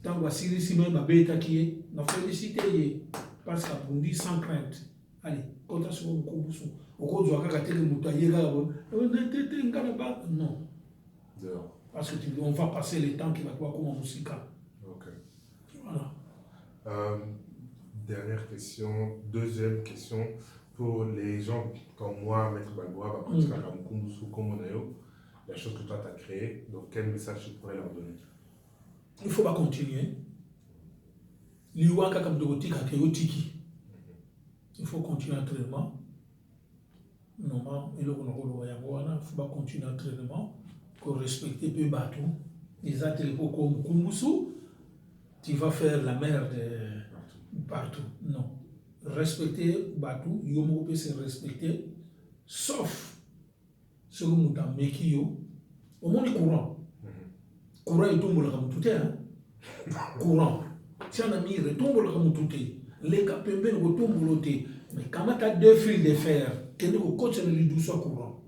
ntango asilisi me babetaki ye na félicité ye parce que abundi sans crainte allez kota siko Mukumbusu okozwa kaka teke moto ayekaka tete ngana ba non parce que on va passer le temps qui va quoi comme musika. Ok. Voilà. Dernière question, deuxième question pour les gens comme moi, Maître Balboa, Mukumbusu, Komonayo, la chose que toi tu as créée, donc quel message tu pourrais leur donner? Il ne faut pas continuer. Il faut continuer l'entraînement. Non, il faut pas continuer l'entraînement. Il faut respecter peu bateau. Les athlètes comme Mukumbusu, tu vas faire la merde partout. Non. Respecter bateau, il faut se respecter, sauf ce que nous avons vécu. Au moins le courant. Courant est tombé comme tout est. Courant. Si on a mis le tombe comme tout est. Les capembe ne tombent l'auté. Mais quand tu as deux fils de fer, que nous coachons le douceur courant,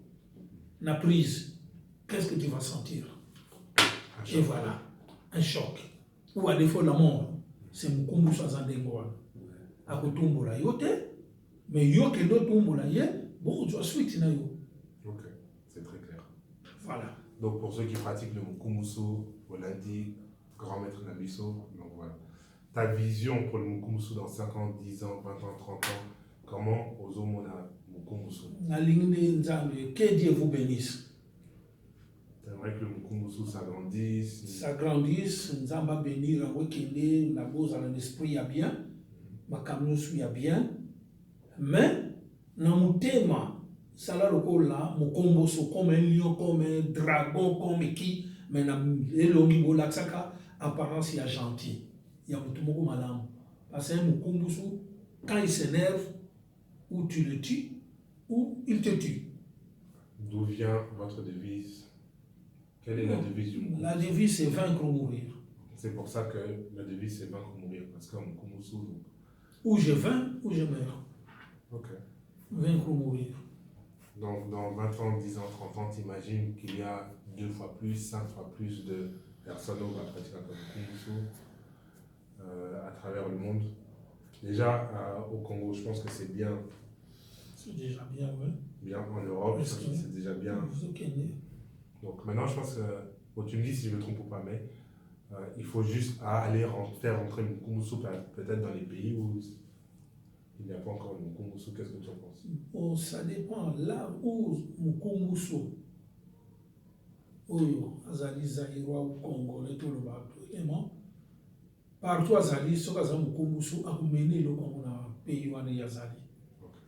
la prise, qu'est-ce que tu vas sentir? Et voilà, un choc. Ou à défaut la mort, c'est Mukumbusu Azandengoa. À Kotombo la yote, mais yo que d'autres tombo la yé, bon, tu as suite na yo. Ok, c'est très clair. Voilà. Donc pour ceux qui pratiquent le Mukumbusu, au lundi, grand maître Nabiso, donc voilà. ta vision pour le Mukumbusu dans 5 ans, 10 ans, 20 ans, 30 ans, comment ozomona Mukumbusu? Que Dieu vous bénisse. J'aimerais que le Mukumbusu s'agrandisse. S'agrandisse, Nzamba bénir, Wekende, Naboz à l'esprit a bien, Makamnosu a bien, mais dans mon thème, ça là le là, Mukumbusu comme un lion, comme un dragon, comme qui, mais dans l'Elongi Bolaksaka, apparence il y a gentil, il y a beaucoup malam. Parce que Mukumbusu, quand il s'énerve, ou tu le tues, ou il te tue. D'où vient votre devise? Quelle est la devise du Mukumbusu? La devise c'est vaincre ou mourir. C'est pour ça que la devise c'est vaincre ou mourir, parce qu'en Mukumbusu, Ou je vains, ou je meurs. ok. Vaincre ou mourir. Donc, dans 20 ans, 10 ans, 30 ans, t'imagines qu'il y a 2 fois plus, 5 fois plus de personnes qui vont pratiquer comme Mukumbusu à travers le monde. Déjà, au Congo, je pense que c'est bien. C'est déjà bien, oui. Bien en Europe, je pense que c'est déjà bien. Donc maintenant, je pense que, bon, tu me dis si je me trompe ou pas, mais il faut juste aller faire rentrer le Mukumbusu peut-être dans les pays où il n'y a pas encore le Mukumbusu. Qu'est-ce que tu en penses? Bon, ça dépend. Là où Mukumbusu, Oyo, Azali, Zaïrois ou Congolais, tout le monde, partout Azali, ce que Mukumbusu a mené le Congo dans le pays où il y a Azali.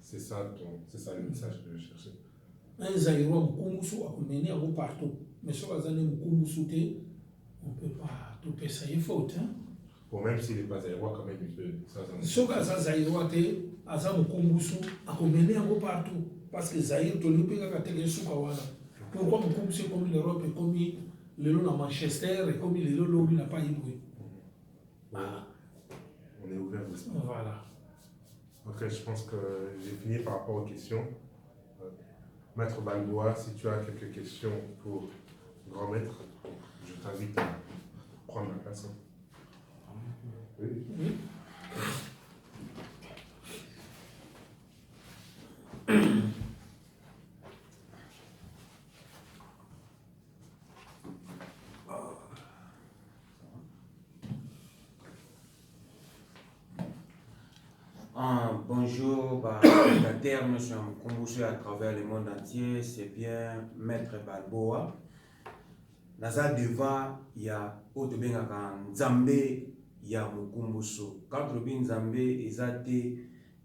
C'est ça le message que je cherchais. Un Zaïrois Mukumbusu a mené à partout. Mais ce que Mukumbusu, on ne peut pas tout essayer faute. Hein? Bon, même s'il n'est pas zaïrois, quand même, il peut. Ce que Zaïrois a Mukumbusu a mené à partout. Parce que Zaïre, tu ne peux pas te soukawana. Pourquoi Mukumbusu est comme l'Europe et comme le lot à Manchester et comme le lot n'a pas ébroué. On est ouvert d'esprit. Voilà. Ok, je pense que j'ai fini par rapport aux questions. Maître Balboa, si tu as quelques questions pour Grand Maître, je t'invite à prendre la place. Oui. Oui. Bonjour, spectateurs, monsieur Mukumbusu à travers le monde entier, c'est bien Maître Balboa. Naza devant, il y a autre bien Nzambe, il y a Mukumbusu. Quand on dit Nzambe, ils ont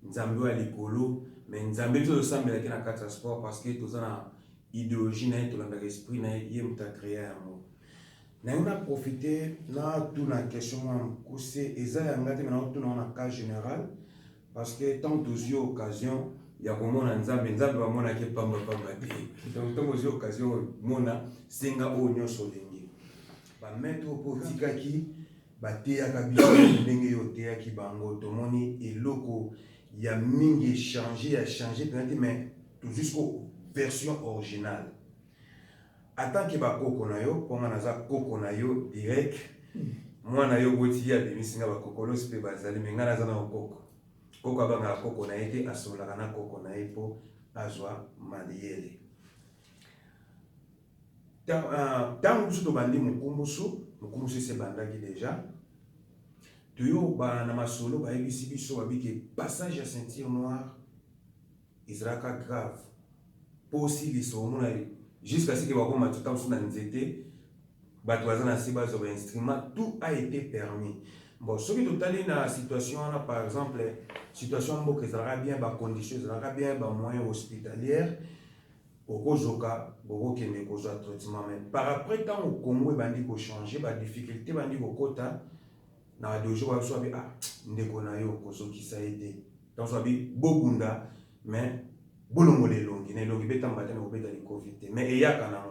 Nzambe à l'écolo, mais Nzambe tout le semble avec un quatre sport parce que tout ça idéologie, tout l'esprit, il y a créé un mot. On a profité de la question c'est maintenant tout dans le cas général. Parce que tant que j'ai occasion, il y a comme on a Nzambe va qui pamba donc tant que j'ai occasion, mona senga onyo solengi. Ba mettre au tikaki, ba teya kabiso ndenge yo teya ki bango tomoni eloko il y a mingi changé peut-être mais tout jusqu'aux version originale. Attends que ba koko na yo, comme on a koko na yo direct, moi na yo boti ya demisinga ba kokolo spe bazali mais ngana za na koko. Koko abanga koko na été asolaka na koko na epo azwa maliele. Tant que tu bandi Mukumbusu se bandaki déjà. Tu yo ba na masolo ba ebisi biso ba biki passage à ceinture noire Israka grave. Possible so mona jusqu'à ce que ba koma tout temps sur na nzete ba toazana siba zo instrument tout a été permis. Bon, ce qui est allé dans la situation, par exemple, situation où ils auraient bien des conditions, ils auraient bien des moyens hospitaliers, au Zoka, au Kenya, au traitement. Mais par après, tant au Congo, il faut changer, les difficultés, il faut quota, dans la dojo, il faut ah, ndekonayo, koso qui ça a été. Donc, il faut bogunda, mais bolongo les longues, les longues, betam batten au beta de Covid. Mais il y a quand même,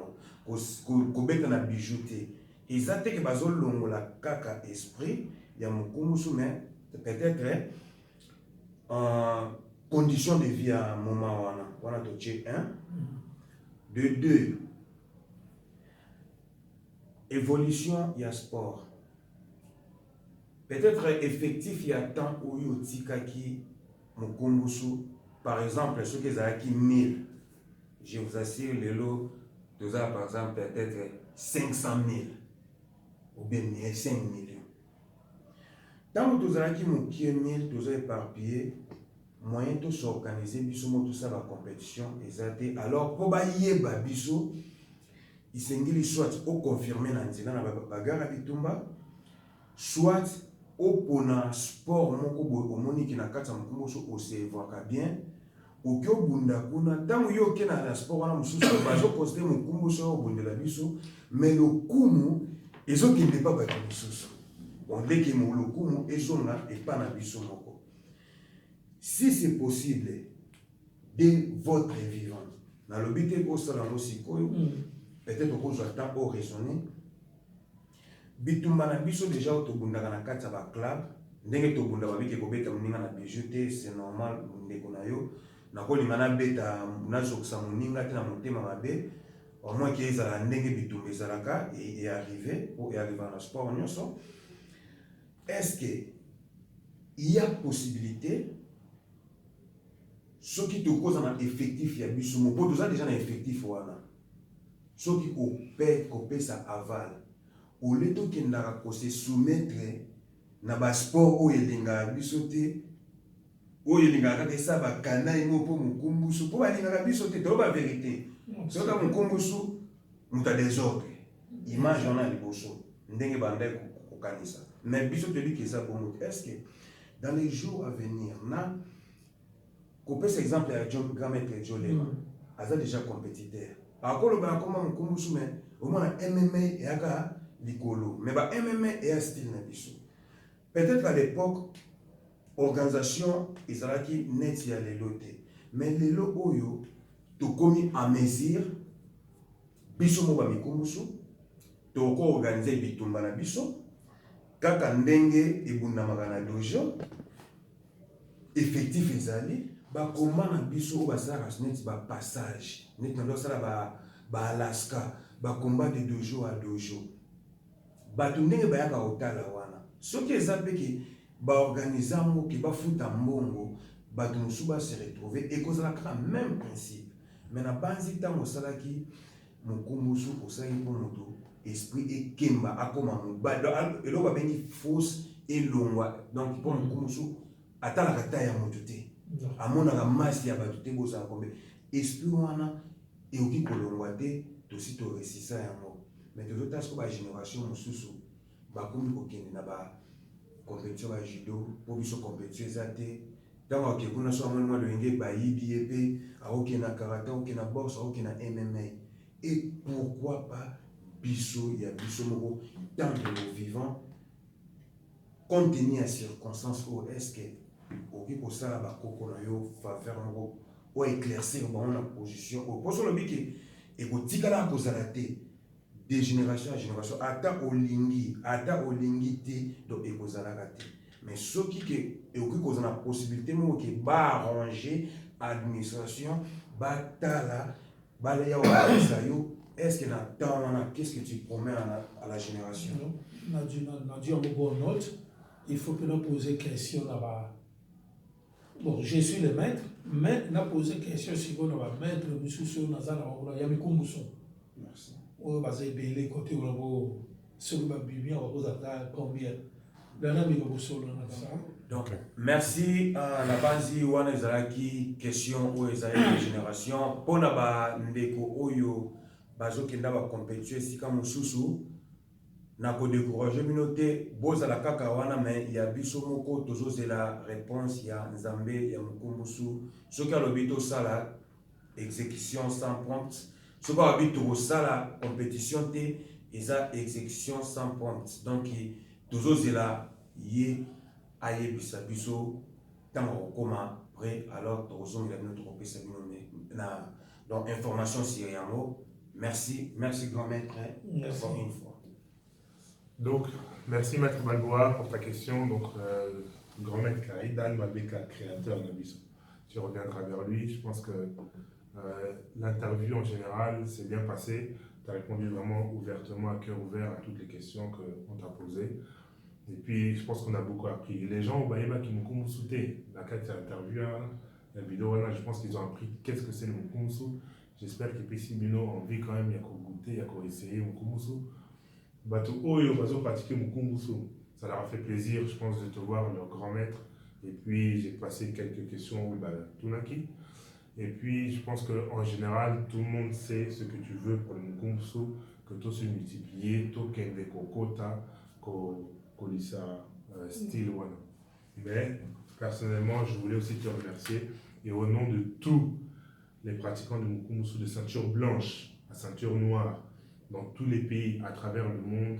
ko beta na bijouté. Ils ont que bazol longo la kaka esprit. Il y a Mukumbusu, mais peut-être en condition de vie à un moment où on a touché un. De deux, évolution, il y a sport. Peut-être effectif, il y a temps où il y a Tikaki, Mukumbusu. Par exemple, ceux qui ont 1000, je vous assure, les lots, par exemple, peut-être 500 000 ou bien 5 millions. Tant que tozalaki mokie mille toza éparpillé moyen de s'organiser biso mo tout ça la compétition exacte alors pour bayeba biso isengeli soit au confirmer na nzela na bagara bitumba soit au pona sport moko boye omoni ki na kati ya mokumba so osevwaka bien oki obunda kuna ntango yo oke na sport wana mosusu bazokonstate mokumba so obundela biso mais lokumu ezokende pa bato mosusu ondeke lokumu ezonga epa na biso moko. Si c'est possible de votre vivant na lobite kosala ngo sikoyo peut-être okozwa temps o raisonner bitumba na biso déjà otobundaka na kati ya baclub ndenge tobunda babiki kobeta moninga na bijou te c'est normal ndeko na yo nakolinga nabeta nazokisa moninga te na motema mabe au moins ki ezala ndenge bitumba ezalaka arrivé na sport nyonso. Est-ce que il y a possibilité ce qui te cause un effectif ya biso mo po toza déjà na effectif wana ce qui opère ça aval au lieu de kendaka ko se soumettre na ba sport o elinga biso te o elinga ka sa ba kanai mo po mukumbusu po elinga biso te to ba vérité so ka mukumbusu muta désordre image on a liboso ndenge bandai ko kanisa mais biso te dit que ça pour nous. Est-ce que dans les jours à venir na ko pesa exemple ya John Gamet Jolema aza déjà compétiteur akolo ba koma mukumbusu mais au moins MMA yaka likolo mais ba MMA et un style na biso peut-être à l'époque organisation ezalaki net ya lelo te mais lelo oyo to komi à mesure biso mo ba mikumbusu to ko organiser bitumba na biso kaka ndenge ebundamaka na dojo effectif ezali bakoma na biso basalaka neti bapassage neti na losala Alaska bakomba de dojo à dojo bato ndenge bayaka otala wana soki eza mpe ke baorganize yango ke bafuta mbongo bato mosusu base retrouve ekozala kaka même principe mais na banzi ntango osalaki mokumbusu osalaki mpo moto esprit ekemba akoma mobali eloko babengi fausse elongwa donc mpo mokumbusu atalaka ta ya moto te amonaka masi ya bato te bozala kombe esprit wana eoki kolongwa te tosi toresisa yango mais tozotala siko bagénération mosusu bakomi kokende na bacompétition ya judo mpo biso compétition eza te ntango akekuna so amoni mwa loyenge bayibi ye mpe aokende na karate aokende na boxe aokende na MMA et pourquoi pas biso ya biso moko tant que nous vivons compte tenu à circonstances où est-ce que oki kosala bakoko na yo faveur moko o éclaircir bango na position o poso lobi ke ekotikala kozala te de génération à génération ata olingi te donc ekozalaka te mais soki ke ekoki kozala na possibilité moko ke baarranger administration batala baleya obalisa yo. Est-ce que qu'est-ce que tu promets à la génération? On a dit en bonne note, il faut que nous poser question là-bas. Bon, je suis le maître, mais on a posé question si on va mettre le monsieur sur Nazara, il y a mes combussons. Merci. On va se béler côté où on va se bien, on va combien. Donc, merci à la base wana ezalaki question ou ezalaki génération pona ba ndeko oyo bazokenda ba compétition esika mosusu na ko décourager minote bozala kaka wana mais ya biso moko tozozela réponse ya nzambe ya mokumbusu soki alobi tosala exécution sans prompt soki alobi tokosala compétition te eza exécution sans prompt donc tozozela ye ayebisa biso ntango okoma prêt alors tozongela bino tokopesa bino na donc information sur yango. Merci grand maître encore une fois. Donc merci maître Balboa pour ta question. Donc grand maître Kaidan Mabeka, créateur de Biso, tu reviendras vers lui. Je pense que l'interview en général s'est bien passée. Tu as répondu vraiment ouvertement, à cœur ouvert à toutes les questions qu'on t'a posées. Et puis, je pense qu'on a beaucoup appris. Les gens au Baïba qui m'ont sauté, la interview, la vidéo, là, je pense qu'ils ont appris qu'est-ce que c'est le Mukumsu. J'espère que PC Mino a envie quand même, il y a qu'à goûter, il y a qu'à essayer Mukumsu. Bato Oyo, Bazo pratiquer Mukumsu. ça leur a fait plaisir, je pense, de te voir, leur grand maître. Et puis, j'ai passé quelques questions au Tunaki. Et puis, je pense qu'en général, tout le monde sait ce que tu veux pour le Mukumbusu, que tout se multiplier, tout kende kokota, kolisa style wana. Mais, personnellement, je voulais aussi te remercier. Et au nom de tous les pratiquants de Mukumbusu, de ceinture blanche à ceinture noire, dans tous les pays à travers le monde,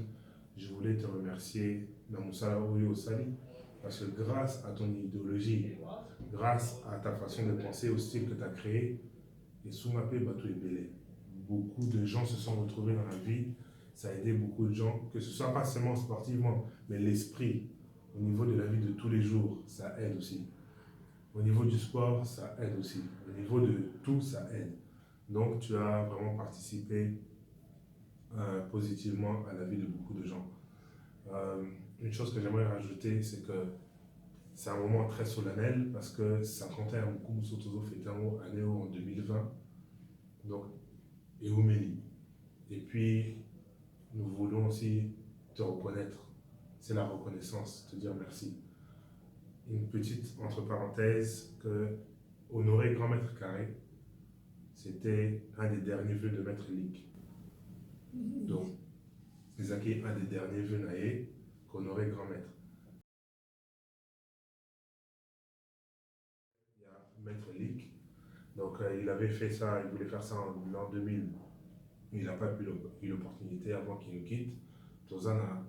je voulais te remercier, Namusala Oyo Sali, parce que grâce à ton idéologie, grâce à ta façon de penser, au style que tu as créé, et Soumapé Batou et Belé, beaucoup de gens se sont retrouvés dans la vie, ça a aidé beaucoup de gens, que ce soit pas seulement sportivement, mais l'esprit, au niveau de la vie de tous les jours, ça aide aussi. Au niveau du sport, ça aide aussi. Au niveau de tout, ça aide. Donc tu as vraiment participé positivement à la vie de beaucoup de gens. Une chose que j'aimerais rajouter, c'est que c'est un moment très solennel parce que 50 ans à Mukumbusu Tozo fêté en 2020, donc, et au Méli. Et puis, nous voulons aussi te reconnaître. C'est la reconnaissance, te dire merci. Une petite entre parenthèses que honorer Grand Maître Carré, c'était un des derniers vœux de Maître Lick. Donc, c'est un des derniers vœux naïs qu'honorer Grand Maître. Il y a Maître Lick. Donc, il avait fait ça, il voulait faire ça en l'an 2000. Il n'a pas eu l'opportunité avant qu'il nous quitte. Tozana,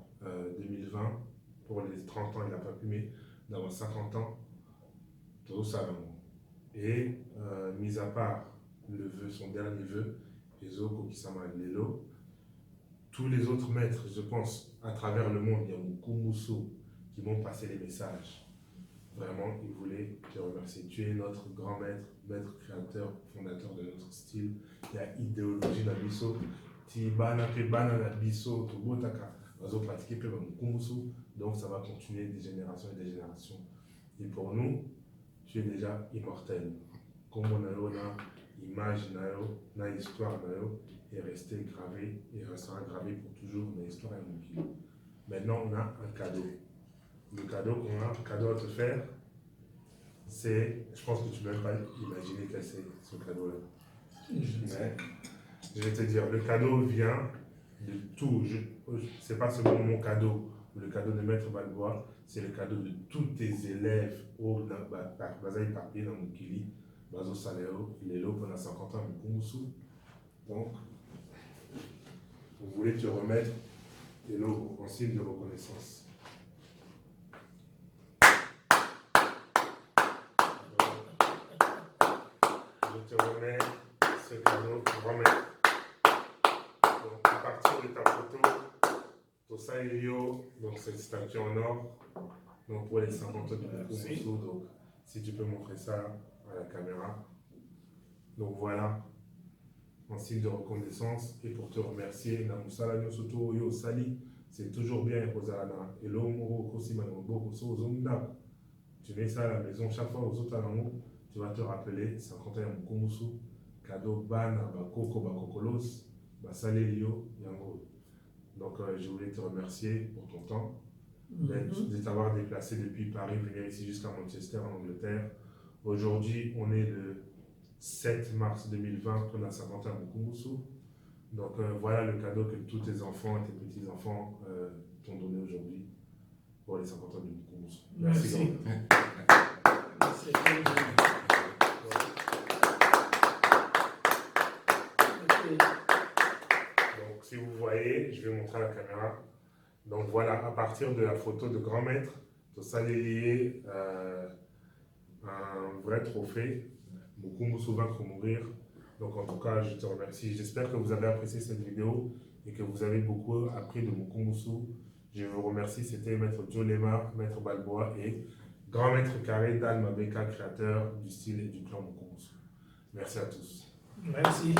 2020, pour les 30 ans, il n'a pas pu, mais dans 50 ans, Tozo Salamo. Et, mis à part le vœu, son dernier vœu, Ezoko Kisama Lelo, tous les autres maîtres, je pense, à travers le monde, il y a Mukumbusu qui m'ont passé les messages. Vraiment, ils voulaient te remercier. Tu es notre grand maître, maître créateur, fondateur de notre style. Il y a idéologie Nabiso. Tibana Pebana Nabiso, Tobotaka. Nous avons pratiqué Mukumbusu. Donc ça va continuer des générations et des générations. Et pour nous, tu es déjà immortel. Comme on a une image, une histoire, est restée gravée et restera gravée pour toujours dans l'histoire et mon kilo. Maintenant, on a un cadeau. Le cadeau qu'on a, un cadeau à te faire, c'est, je pense que tu ne peux même pas imaginer quel c'est ce cadeau-là. Mais je vais te dire, le cadeau vient de tout. Ce n'est pas seulement mon cadeau, le cadeau de Maître Balboa, c'est le cadeau de tous tes élèves au Bazaï Papier dans Mukili, Bazo Saleo, Lelo, pendant 50 ans, Mukumbusu. Donc, vous voulez te remettre Lelo en signe de reconnaissance. Je te remets ce cadeau, donc, à partir de ta photo, Tosa Elio, donc cette statue en or, donc pour les 50 ans du Mukumbusu, donc si tu peux montrer ça à la caméra. Donc voilà, en signe de reconnaissance et pour te remercier, Namusala Nyosoto Yo Sali, c'est toujours bien Rosana. Et l'Omoro Kosimano Boko Sozonda, tu mets ça à la maison chaque fois aux autres amours. Tu vas te rappeler 50 ans à Mukumbusu, cadeau Bana, Bakoko, Bakokolos, Basalelio, Yango. Donc je voulais te remercier pour ton temps, de t'avoir déplacé depuis Paris, venir ici jusqu'à Manchester, en Angleterre. Aujourd'hui, on est le 7 mars 2020, on a 50 ans à Mukumbusu. Donc voilà le cadeau que tous tes enfants et tes petits-enfants t'ont donné aujourd'hui pour les 50 ans de Mukumbusu. Merci. Donc si vous voyez, je vais montrer à la caméra. Donc voilà, à partir de la photo de grand maître, tout ça est lié un vrai trophée, Mukumbusu vaincre ou mourir. Donc en tout cas, je te remercie. J'espère que vous avez apprécié cette vidéo et que vous avez beaucoup appris de Mukumbusu. Je vous remercie, c'était Maître Joe Lemar, Maître Balboa et Grand Maître Carré, Dan Mabeka, créateur du style et du clan Mukumbusu. Merci à tous. Merci.